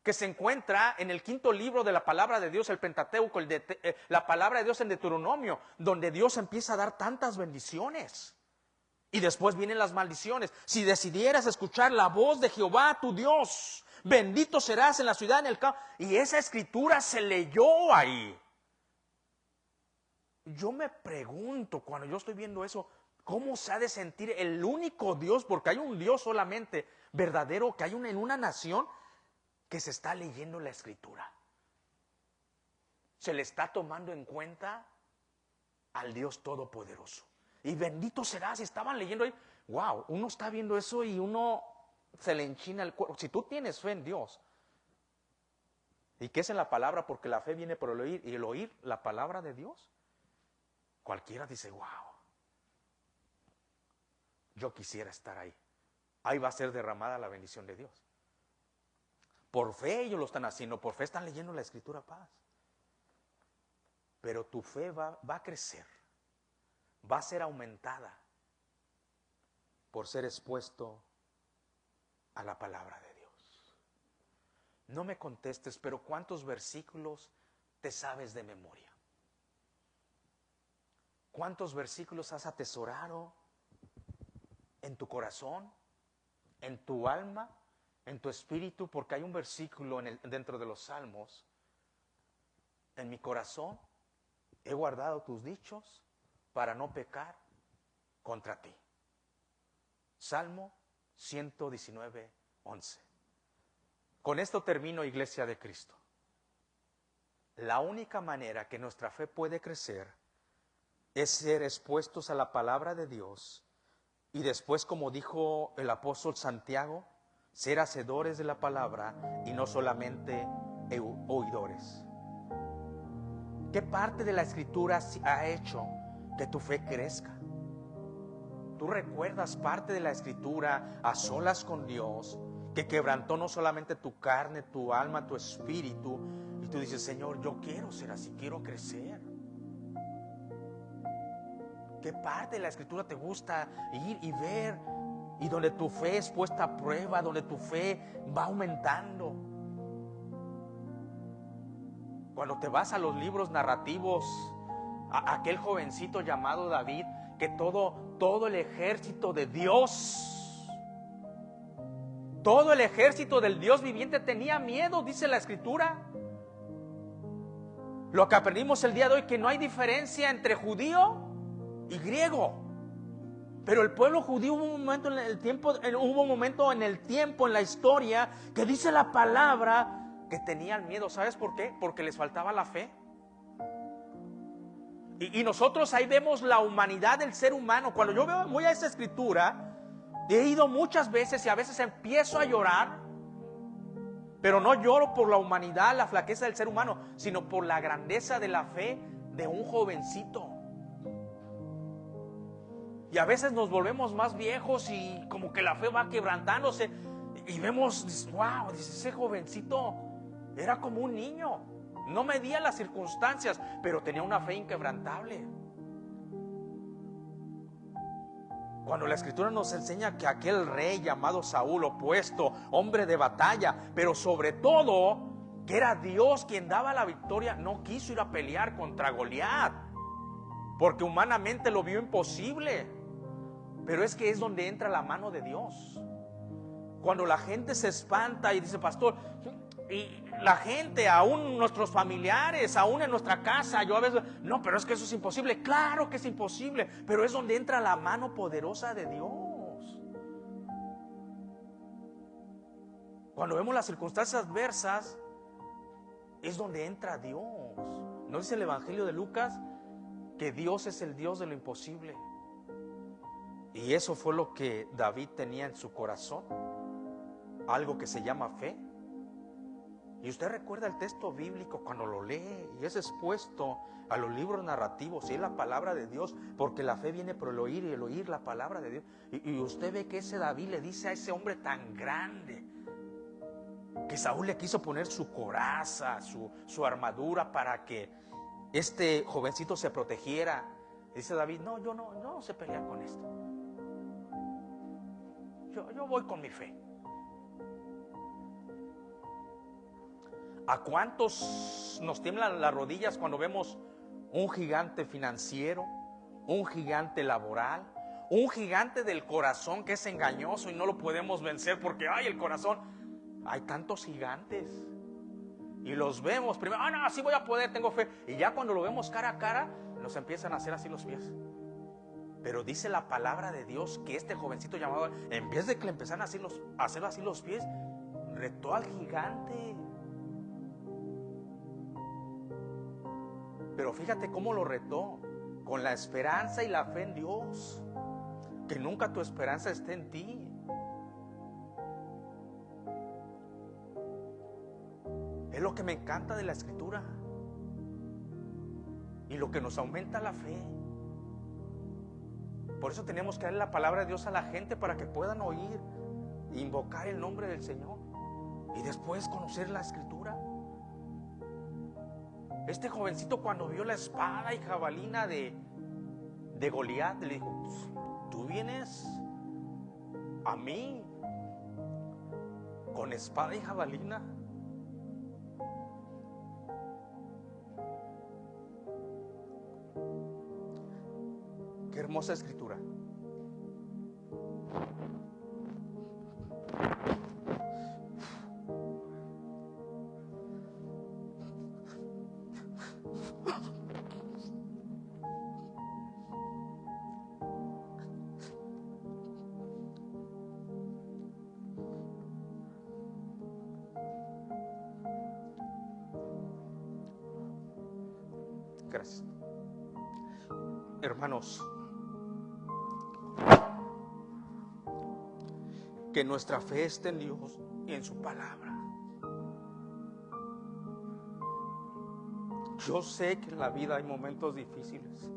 que se encuentra en el 5º libro de la palabra de Dios, el Pentateuco, la palabra de Dios en Deuteronomio, donde Dios empieza a dar tantas bendiciones. Y después vienen las maldiciones. Si decidieras escuchar la voz de Jehová, tu Dios, bendito serás en la ciudad, en el campo. Y esa escritura se leyó ahí. Yo me pregunto, cuando yo estoy viendo eso, ¿cómo se ha de sentir el único Dios? Porque hay un Dios solamente verdadero, que hay en una nación que se está leyendo la escritura. Se le está tomando en cuenta al Dios Todopoderoso. Y bendito serás, estaban leyendo ahí. Wow, uno está viendo eso y uno se le enchina el cuerpo. Si tú tienes fe en Dios, ¿y qué es en la palabra? Porque la fe viene por el oír, y el oír la palabra de Dios. Cualquiera dice, wow, yo quisiera estar ahí. Ahí va a ser derramada la bendición de Dios. Por fe ellos lo están haciendo, por fe están leyendo la Escritura, paz. Pero tu fe va a crecer, va a ser aumentada por ser expuesto a la palabra de Dios. No me contestes, pero ¿cuántos versículos te sabes de memoria? ¿Cuántos versículos has atesorado en tu corazón, en tu alma, en tu espíritu? Porque hay un versículo dentro de los Salmos. En mi corazón he guardado tus dichos para no pecar contra ti. Salmo 119:11. Con esto termino, Iglesia de Cristo. La única manera que nuestra fe puede crecer es ser expuestos a la palabra de Dios y después, como dijo el apóstol Santiago, ser hacedores de la palabra y no solamente oidores. ¿Qué parte de la Escritura ha hecho que tu fe crezca? ¿Tú recuerdas parte de la Escritura a solas con Dios que quebrantó no solamente tu carne, tu alma, tu espíritu? Y tú dices, Señor, yo quiero ser así, quiero crecer. ¿Qué parte de la Escritura te gusta ir y ver? Y donde tu fe es puesta a prueba, donde tu fe va aumentando. Cuando te vas a los libros narrativos, a aquel jovencito llamado David, que todo el ejército de Dios, todo el ejército del Dios viviente tenía miedo, dice la Escritura. Lo que aprendimos el día de hoy, que no hay diferencia entre judío y griego. Pero el pueblo judío hubo un momento en el tiempo, en la historia, que dice la palabra que tenían miedo. ¿Sabes por qué? Porque les faltaba la fe. Y nosotros ahí vemos la humanidad del ser humano. Cuando yo voy a esa escritura, he ido muchas veces y a veces empiezo a llorar, pero no lloro por la humanidad, la flaqueza del ser humano, sino por la grandeza de la fe de un jovencito. Y a veces nos volvemos más viejos y como que la fe va quebrantándose y vemos, wow, ese jovencito era como un niño. No medía las circunstancias, pero tenía una fe inquebrantable. Cuando la Escritura nos enseña que aquel rey llamado Saúl, opuesto, hombre de batalla, pero sobre todo que era Dios quien daba la victoria, no quiso ir a pelear contra Goliat, porque humanamente lo vio imposible. Pero es que es donde entra la mano de Dios. Cuando la gente se espanta y dice, pastor, y la gente, aún nuestros familiares, aún en nuestra casa, yo a veces, no, pero es que eso es imposible. Claro que es imposible, pero es donde entra la mano poderosa de Dios. Cuando vemos las circunstancias adversas, es donde entra Dios. ¿No dice el Evangelio de Lucas que Dios es el Dios de lo imposible? Y eso fue lo que David tenía en su corazón, algo que se llama fe. Y usted recuerda el texto bíblico cuando lo lee y es expuesto a los libros narrativos y es la palabra de Dios, porque la fe viene por el oír y el oír la palabra de Dios. Y usted ve que ese David le dice a ese hombre tan grande, que Saúl le quiso poner su coraza, su armadura para que este jovencito se protegiera. Dice David, no, yo no sé pelear con esto. Yo voy con mi fe. ¿A cuántos nos tiemblan las rodillas cuando vemos un gigante financiero, un gigante laboral, un gigante del corazón que es engañoso y no lo podemos vencer porque ay, el corazón? Hay tantos gigantes y los vemos primero, no, así voy a poder, tengo fe, y ya cuando lo vemos cara a cara nos empiezan a hacer así los pies. Pero dice la palabra de Dios que este jovencito llamado, en vez de que le empezaran a hacer así los pies, retó al gigante. Pero fíjate cómo lo retó, con la esperanza y la fe en Dios. Que nunca tu esperanza esté en ti. Es lo que me encanta de la Escritura y lo que nos aumenta la fe. Por eso tenemos que darle la palabra de Dios a la gente para que puedan oír e invocar el nombre del Señor y después conocer la Escritura. Este jovencito, cuando vio la espada y jabalina de Goliat, le dijo, ¿tú vienes a mí con espada y jabalina? Qué hermosa escritura. Gracias. Hermanos, que nuestra fe esté en Dios y en su palabra. Yo sé que en la vida hay momentos difíciles,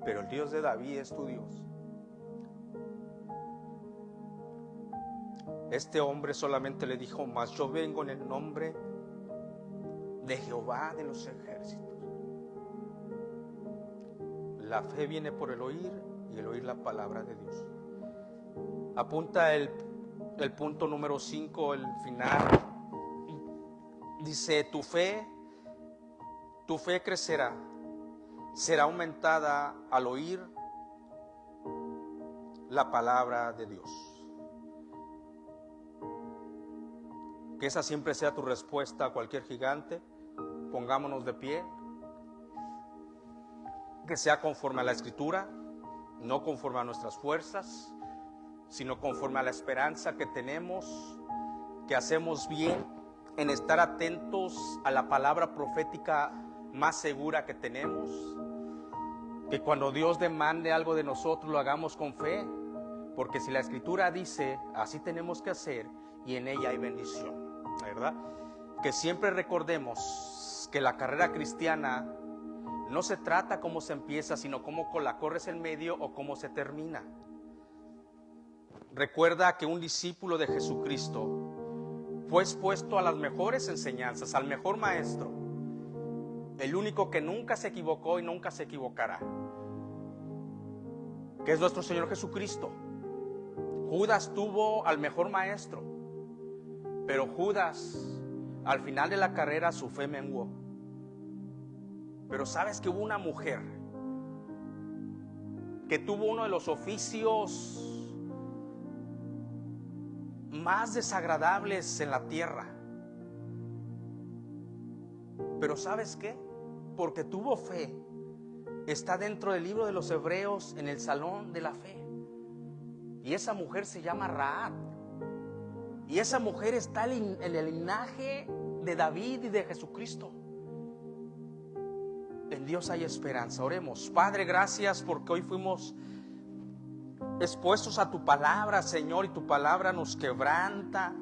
pero el Dios de David es tu Dios. Este hombre solamente le dijo: mas yo vengo en el nombre de Jehová de los ejércitos. La fe viene por el oír y el oír la palabra de Dios. Apunta el punto número 5, el final. Dice: tu fe crecerá, será aumentada al oír la palabra de Dios. Que esa siempre sea tu respuesta a cualquier gigante. Pongámonos de pie. Que sea conforme a la Escritura, no conforme a nuestras fuerzas, sino conforme a la esperanza que tenemos, que hacemos bien en estar atentos a la palabra profética más segura que tenemos, que cuando Dios demande algo de nosotros lo hagamos con fe, porque si la Escritura dice, así tenemos que hacer, y en ella hay bendición, ¿verdad? Que siempre recordemos que la carrera cristiana no se trata cómo se empieza, sino cómo la corres en medio o cómo se termina. Recuerda que un discípulo de Jesucristo fue expuesto a las mejores enseñanzas, al mejor maestro, el único que nunca se equivocó y nunca se equivocará, que es nuestro Señor Jesucristo. Judas tuvo al mejor maestro, pero Judas, al final de la carrera, su fe menguó. Pero sabes que hubo una mujer que tuvo uno de los oficios más desagradables en la tierra. Pero ¿sabes qué? Porque tuvo fe, está dentro del libro de los Hebreos, en el salón de la fe. Y esa mujer se llama Rahab. Y esa mujer está en el linaje de David y de Jesucristo. En Dios hay esperanza. Oremos. Padre, gracias porque hoy fuimos expuestos a tu palabra, Señor, y tu palabra nos quebranta,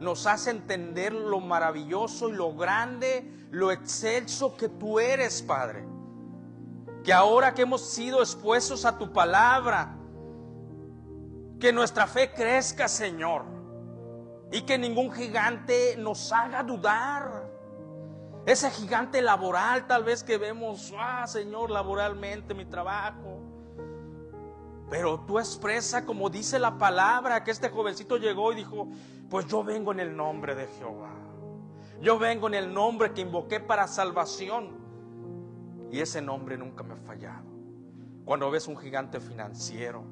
nos hace entender lo maravilloso y lo grande, lo excelso que tú eres, Padre. Que ahora que hemos sido expuestos a tu palabra, que nuestra fe crezca, Señor, y que ningún gigante nos haga dudar. Ese gigante laboral tal vez que vemos, Señor, laboralmente mi trabajo. Pero tú expresa, como dice la palabra, que este jovencito llegó y dijo: pues yo vengo en el nombre de Jehová. Yo vengo en el nombre que invoqué para salvación. Y ese nombre nunca me ha fallado. Cuando ves un gigante financiero,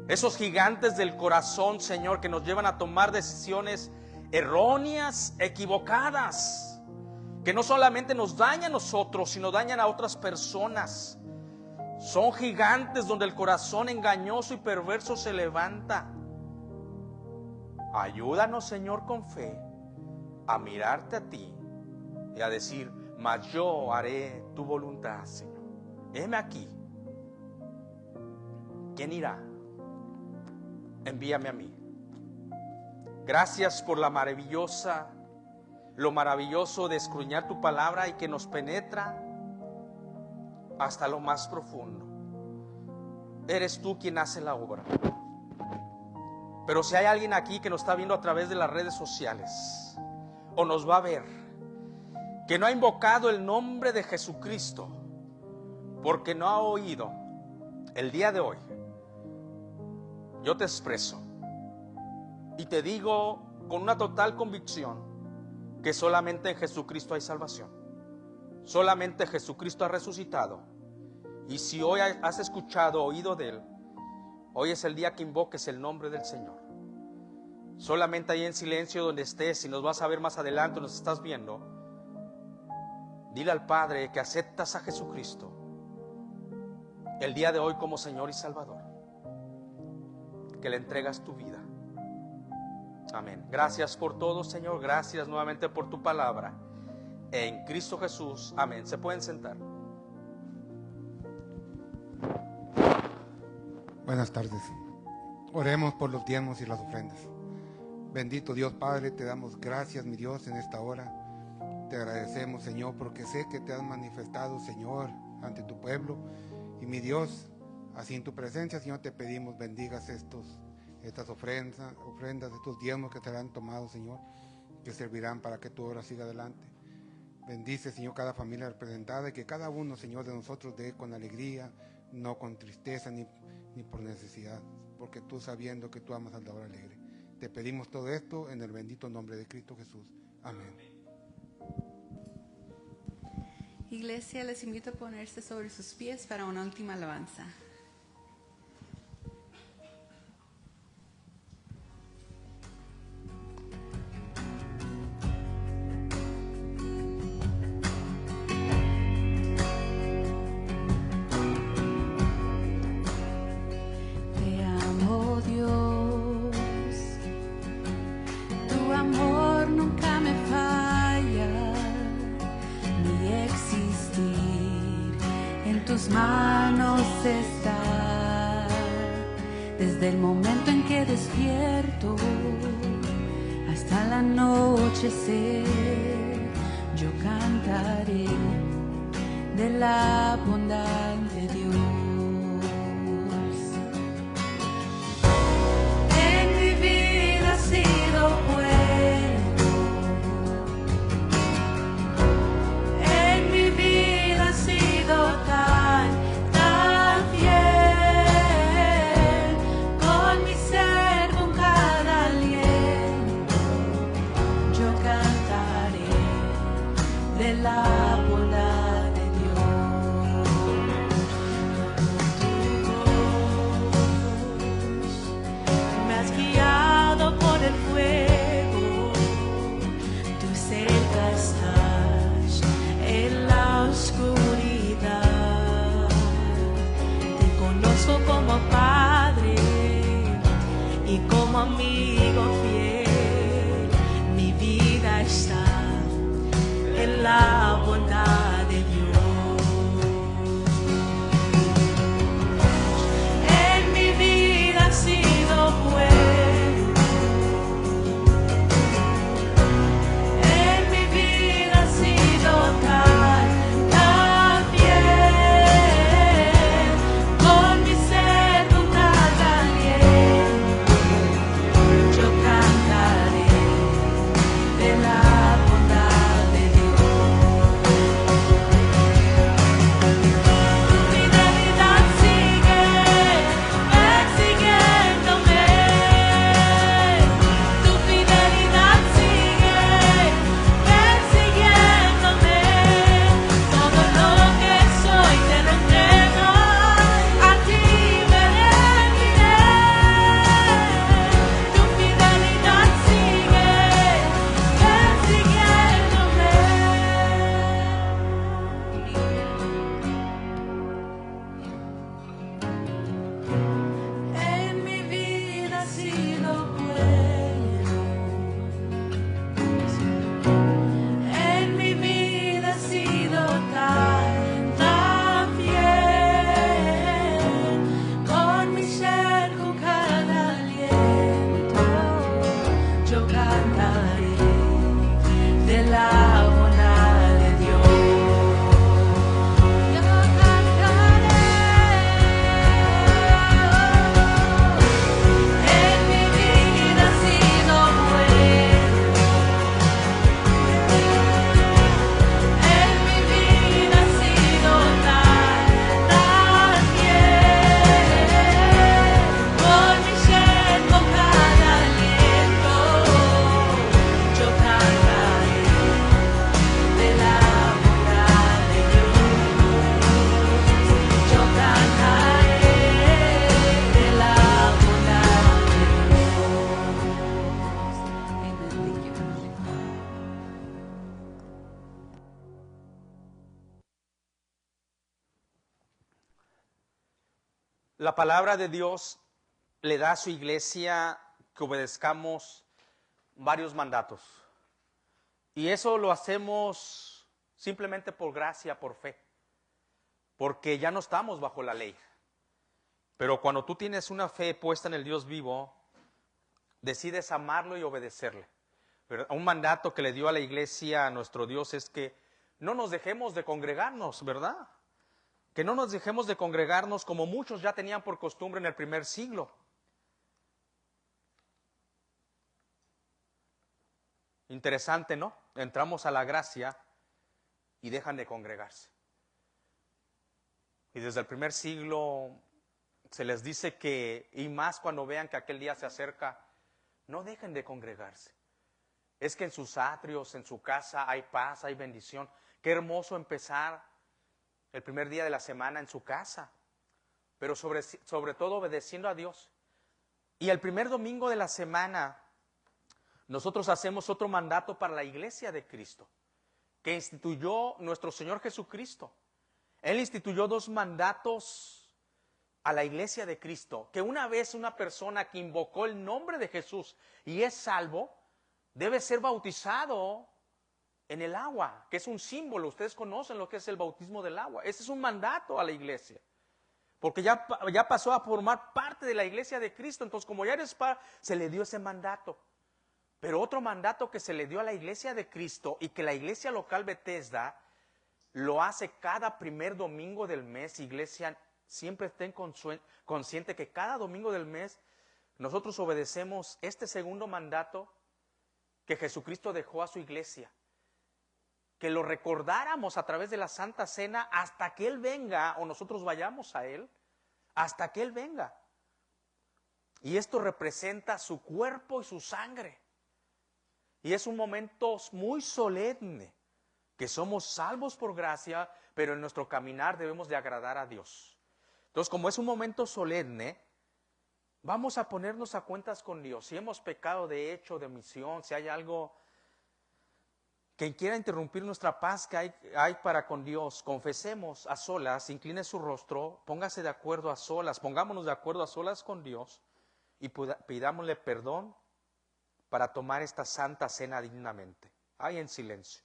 esos gigantes del corazón, Señor, que nos llevan a tomar decisiones erróneas, equivocadas, que no solamente nos dañan a nosotros, sino dañan a otras personas. Son gigantes donde el corazón engañoso y perverso se levanta. Ayúdanos, Señor, con fe a mirarte a ti y a decir: mas yo haré tu voluntad, Señor. Heme aquí. ¿Quién irá? Envíame a mí. Gracias por lo maravilloso de escudriñar tu palabra y que nos penetra hasta lo más profundo. Eres tú quien hace la obra. Pero si hay alguien aquí que nos está viendo a través de las redes sociales o nos va a ver, que no ha invocado el nombre de Jesucristo porque no ha oído, el día de hoy yo te expreso y te digo con una total convicción que solamente en Jesucristo hay salvación. Solamente Jesucristo ha resucitado. Y si hoy has escuchado, oído de Él, hoy es el día que invoques el nombre del Señor. Solamente ahí en silencio donde estés, si nos vas a ver más adelante, nos estás viendo, dile al Padre que aceptas a Jesucristo el día de hoy como Señor y Salvador, que le entregas tu vida. Amén. Gracias por todo, Señor. Gracias nuevamente por tu palabra. en Cristo Jesús. Amén. Se pueden sentar. Buenas tardes. Oremos por los diezmos y las ofrendas. Bendito Dios Padre, te damos gracias, mi Dios, en esta hora. Te agradecemos, Señor, porque sé que te has manifestado, Señor, ante tu pueblo. Y mi Dios, así en tu presencia, Señor, te pedimos bendigas estas ofrendas, estos diezmos que serán tomados, Señor, que servirán para que tu obra siga adelante. Bendice, Señor, cada familia representada y que cada uno, Señor, de nosotros dé con alegría, no con tristeza ni por necesidad, porque tú sabiendo que tú amas al dador alegre. Te pedimos todo esto en el bendito nombre de Cristo Jesús. Amén. Iglesia, les invito a ponerse sobre sus pies para una última alabanza. Te amo, Dios, tu amor nunca me falla, mi existir en tus manos está. Desde el momento en que despierto hasta el anochecer, yo cantaré de la bondad de Dios. En mi vida ha sido bueno, en mi vida ha sido tan fiel, con mi ser, con cada aliento, yo cantaré de la bondad de Dios. Me has guiado por el fuego, tú cerca estás en la oscuridad. Te conozco como Padre y como amigo fiel. Mi vida está en la bondad de Dios. En mi vida ha sido bueno, en mi vida ha sido tan fiel, con mi ser, con cada aliento, yo cantaré de la bondad de Dios. Tu fidelidad sigue persiguiéndome, tu fidelidad sigue persiguiéndome. Todo lo que soy te lo entrego, a ti me rendiré. Tu fidelidad sigue persiguiéndome. En mi vida ha sido bueno, en mi vida ha sido tan fiel, con mi ser, con cada aliento, yo cantaré de la bondad de Dios. Yo cantaré. En mi vida ha sido bueno, en mi vida ha sido tan fiel, con mi ser, con cada aliento, yo cantaré de la bondad de Dios. Yo cantaré de la bondad de Dios. Amen. Thank you. La palabra de Dios le da a su iglesia que obedezcamos varios mandatos. Y eso lo hacemos simplemente por gracia, por fe, porque ya no estamos bajo la ley. Pero cuando tú tienes una fe puesta en el Dios vivo, decides amarlo y obedecerle. ¿Verdad? Un mandato que le dio a la iglesia a nuestro Dios es que no nos dejemos de congregarnos, ¿verdad? Que no nos dejemos de congregarnos como muchos ya tenían por costumbre en el primer siglo. Interesante, ¿no? Entramos a la gracia y dejan de congregarse. Y desde el primer siglo se les dice que, y más cuando vean que aquel día se acerca, no dejen de congregarse. Es que en sus atrios, en su casa hay paz, hay bendición. Qué hermoso empezar el primer día de la semana en su casa, pero sobre todo obedeciendo a Dios. Y el primer domingo de la semana nosotros hacemos otro mandato para la iglesia de Cristo, que instituyó nuestro Señor Jesucristo. Él instituyó 2 mandatos a la iglesia de Cristo, que una vez una persona que invocó el nombre de Jesús y es salvo, debe ser bautizado en el agua, que es un símbolo. Ustedes conocen lo que es el bautismo del agua. Ese es un mandato a la iglesia, porque ya pasó a formar parte de la iglesia de Cristo. Entonces, como ya eres parte, se le dio ese mandato. Pero otro mandato que se le dio a la iglesia de Cristo y que la iglesia local Bethesda lo hace cada primer domingo del mes. Iglesia, siempre estén conscientes que cada domingo del mes nosotros obedecemos este segundo mandato que Jesucristo dejó a su iglesia. Que lo recordáramos a través de la Santa Cena hasta que Él venga o nosotros vayamos a Él, hasta que Él venga. Y esto representa su cuerpo y su sangre. Y es un momento muy solemne, que somos salvos por gracia, pero en nuestro caminar debemos de agradar a Dios. Entonces, como es un momento solemne, vamos a ponernos a cuentas con Dios. Si hemos pecado de hecho, de omisión, si hay algo que quiera interrumpir nuestra paz que hay para con Dios, confesemos a solas, incline su rostro, póngase de acuerdo a solas, pongámonos de acuerdo a solas con Dios y pidámosle perdón para tomar esta santa cena dignamente. Ahí en silencio.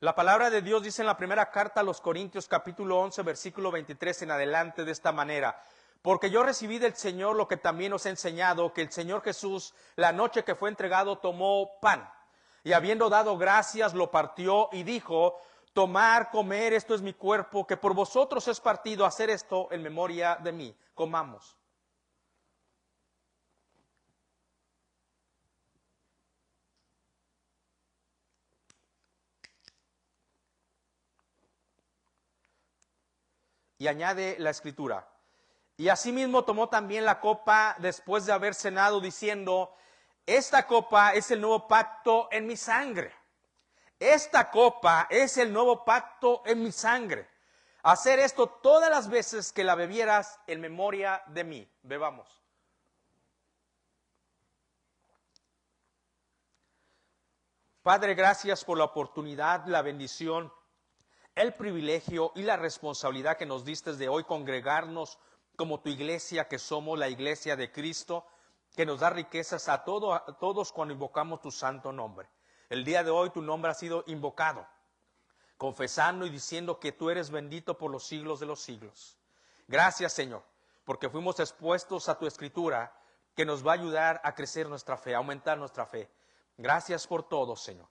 La palabra de Dios dice en la primera carta a los Corintios, capítulo 11, versículo 23 en adelante, de esta manera: porque yo recibí del Señor lo que también os he enseñado, que el Señor Jesús, la noche que fue entregado, tomó pan, y habiendo dado gracias, lo partió y dijo: tomar, comer, esto es mi cuerpo, que por vosotros es partido, hacer esto en memoria de mí. Comamos. Y añade la Escritura: y asimismo tomó también la copa después de haber cenado, diciendo: esta copa es el nuevo pacto en mi sangre. Esta copa es el nuevo pacto en mi sangre. Hacer esto todas las veces que la bebieras en memoria de mí. Bebamos. Padre, gracias por la oportunidad, la bendición, el privilegio y la responsabilidad que nos diste de hoy congregarnos como tu iglesia, que somos la iglesia de Cristo, que nos da riquezas a todos cuando invocamos tu santo nombre. El día de hoy tu nombre ha sido invocado, confesando y diciendo que tú eres bendito por los siglos de los siglos. Gracias, Señor, porque fuimos expuestos a tu Escritura, que nos va a ayudar a crecer nuestra fe, a aumentar nuestra fe. Gracias por todo, Señor.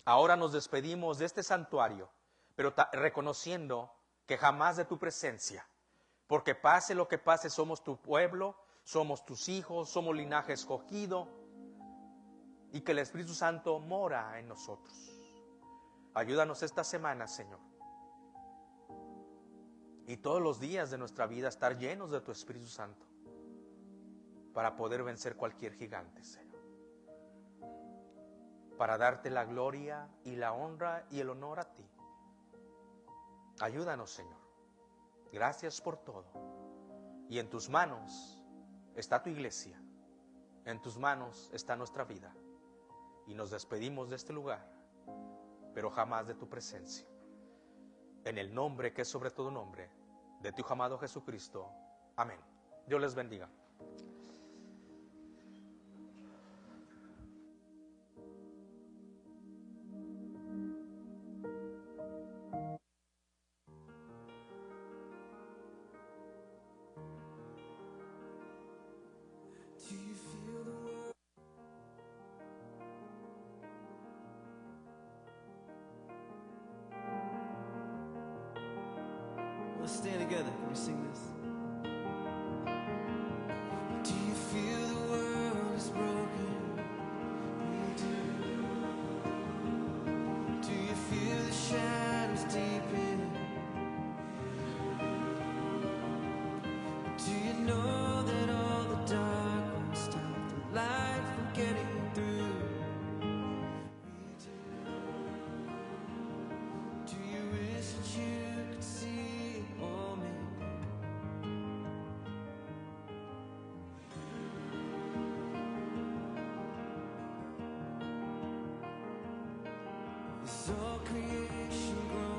Ahora nos despedimos de este santuario, pero reconociendo que jamás de tu presencia, porque pase lo que pase, somos tu pueblo, somos tus hijos, somos linaje escogido, y que el Espíritu Santo mora en nosotros. Ayúdanos esta semana, Señor, y todos los días de nuestra vida estar llenos de tu Espíritu Santo, para poder vencer cualquier gigante, Señor, para darte la gloria y la honra y el honor a ti. Ayúdanos, Señor. Gracias por todo. Y en tus manos está tu iglesia. En tus manos está nuestra vida. Y nos despedimos de este lugar, pero jamás de tu presencia. En el nombre que es sobre todo nombre, de tu Hijo amado Jesucristo. Amén. Dios les bendiga. Let's stand together. Can we sing this? Do you feel the world is broken? We do. Do you feel the shadows deepen? Do you know that all the dark won't stop the light from getting through? We do. Do you wish that you could see all me? Is all creation grown?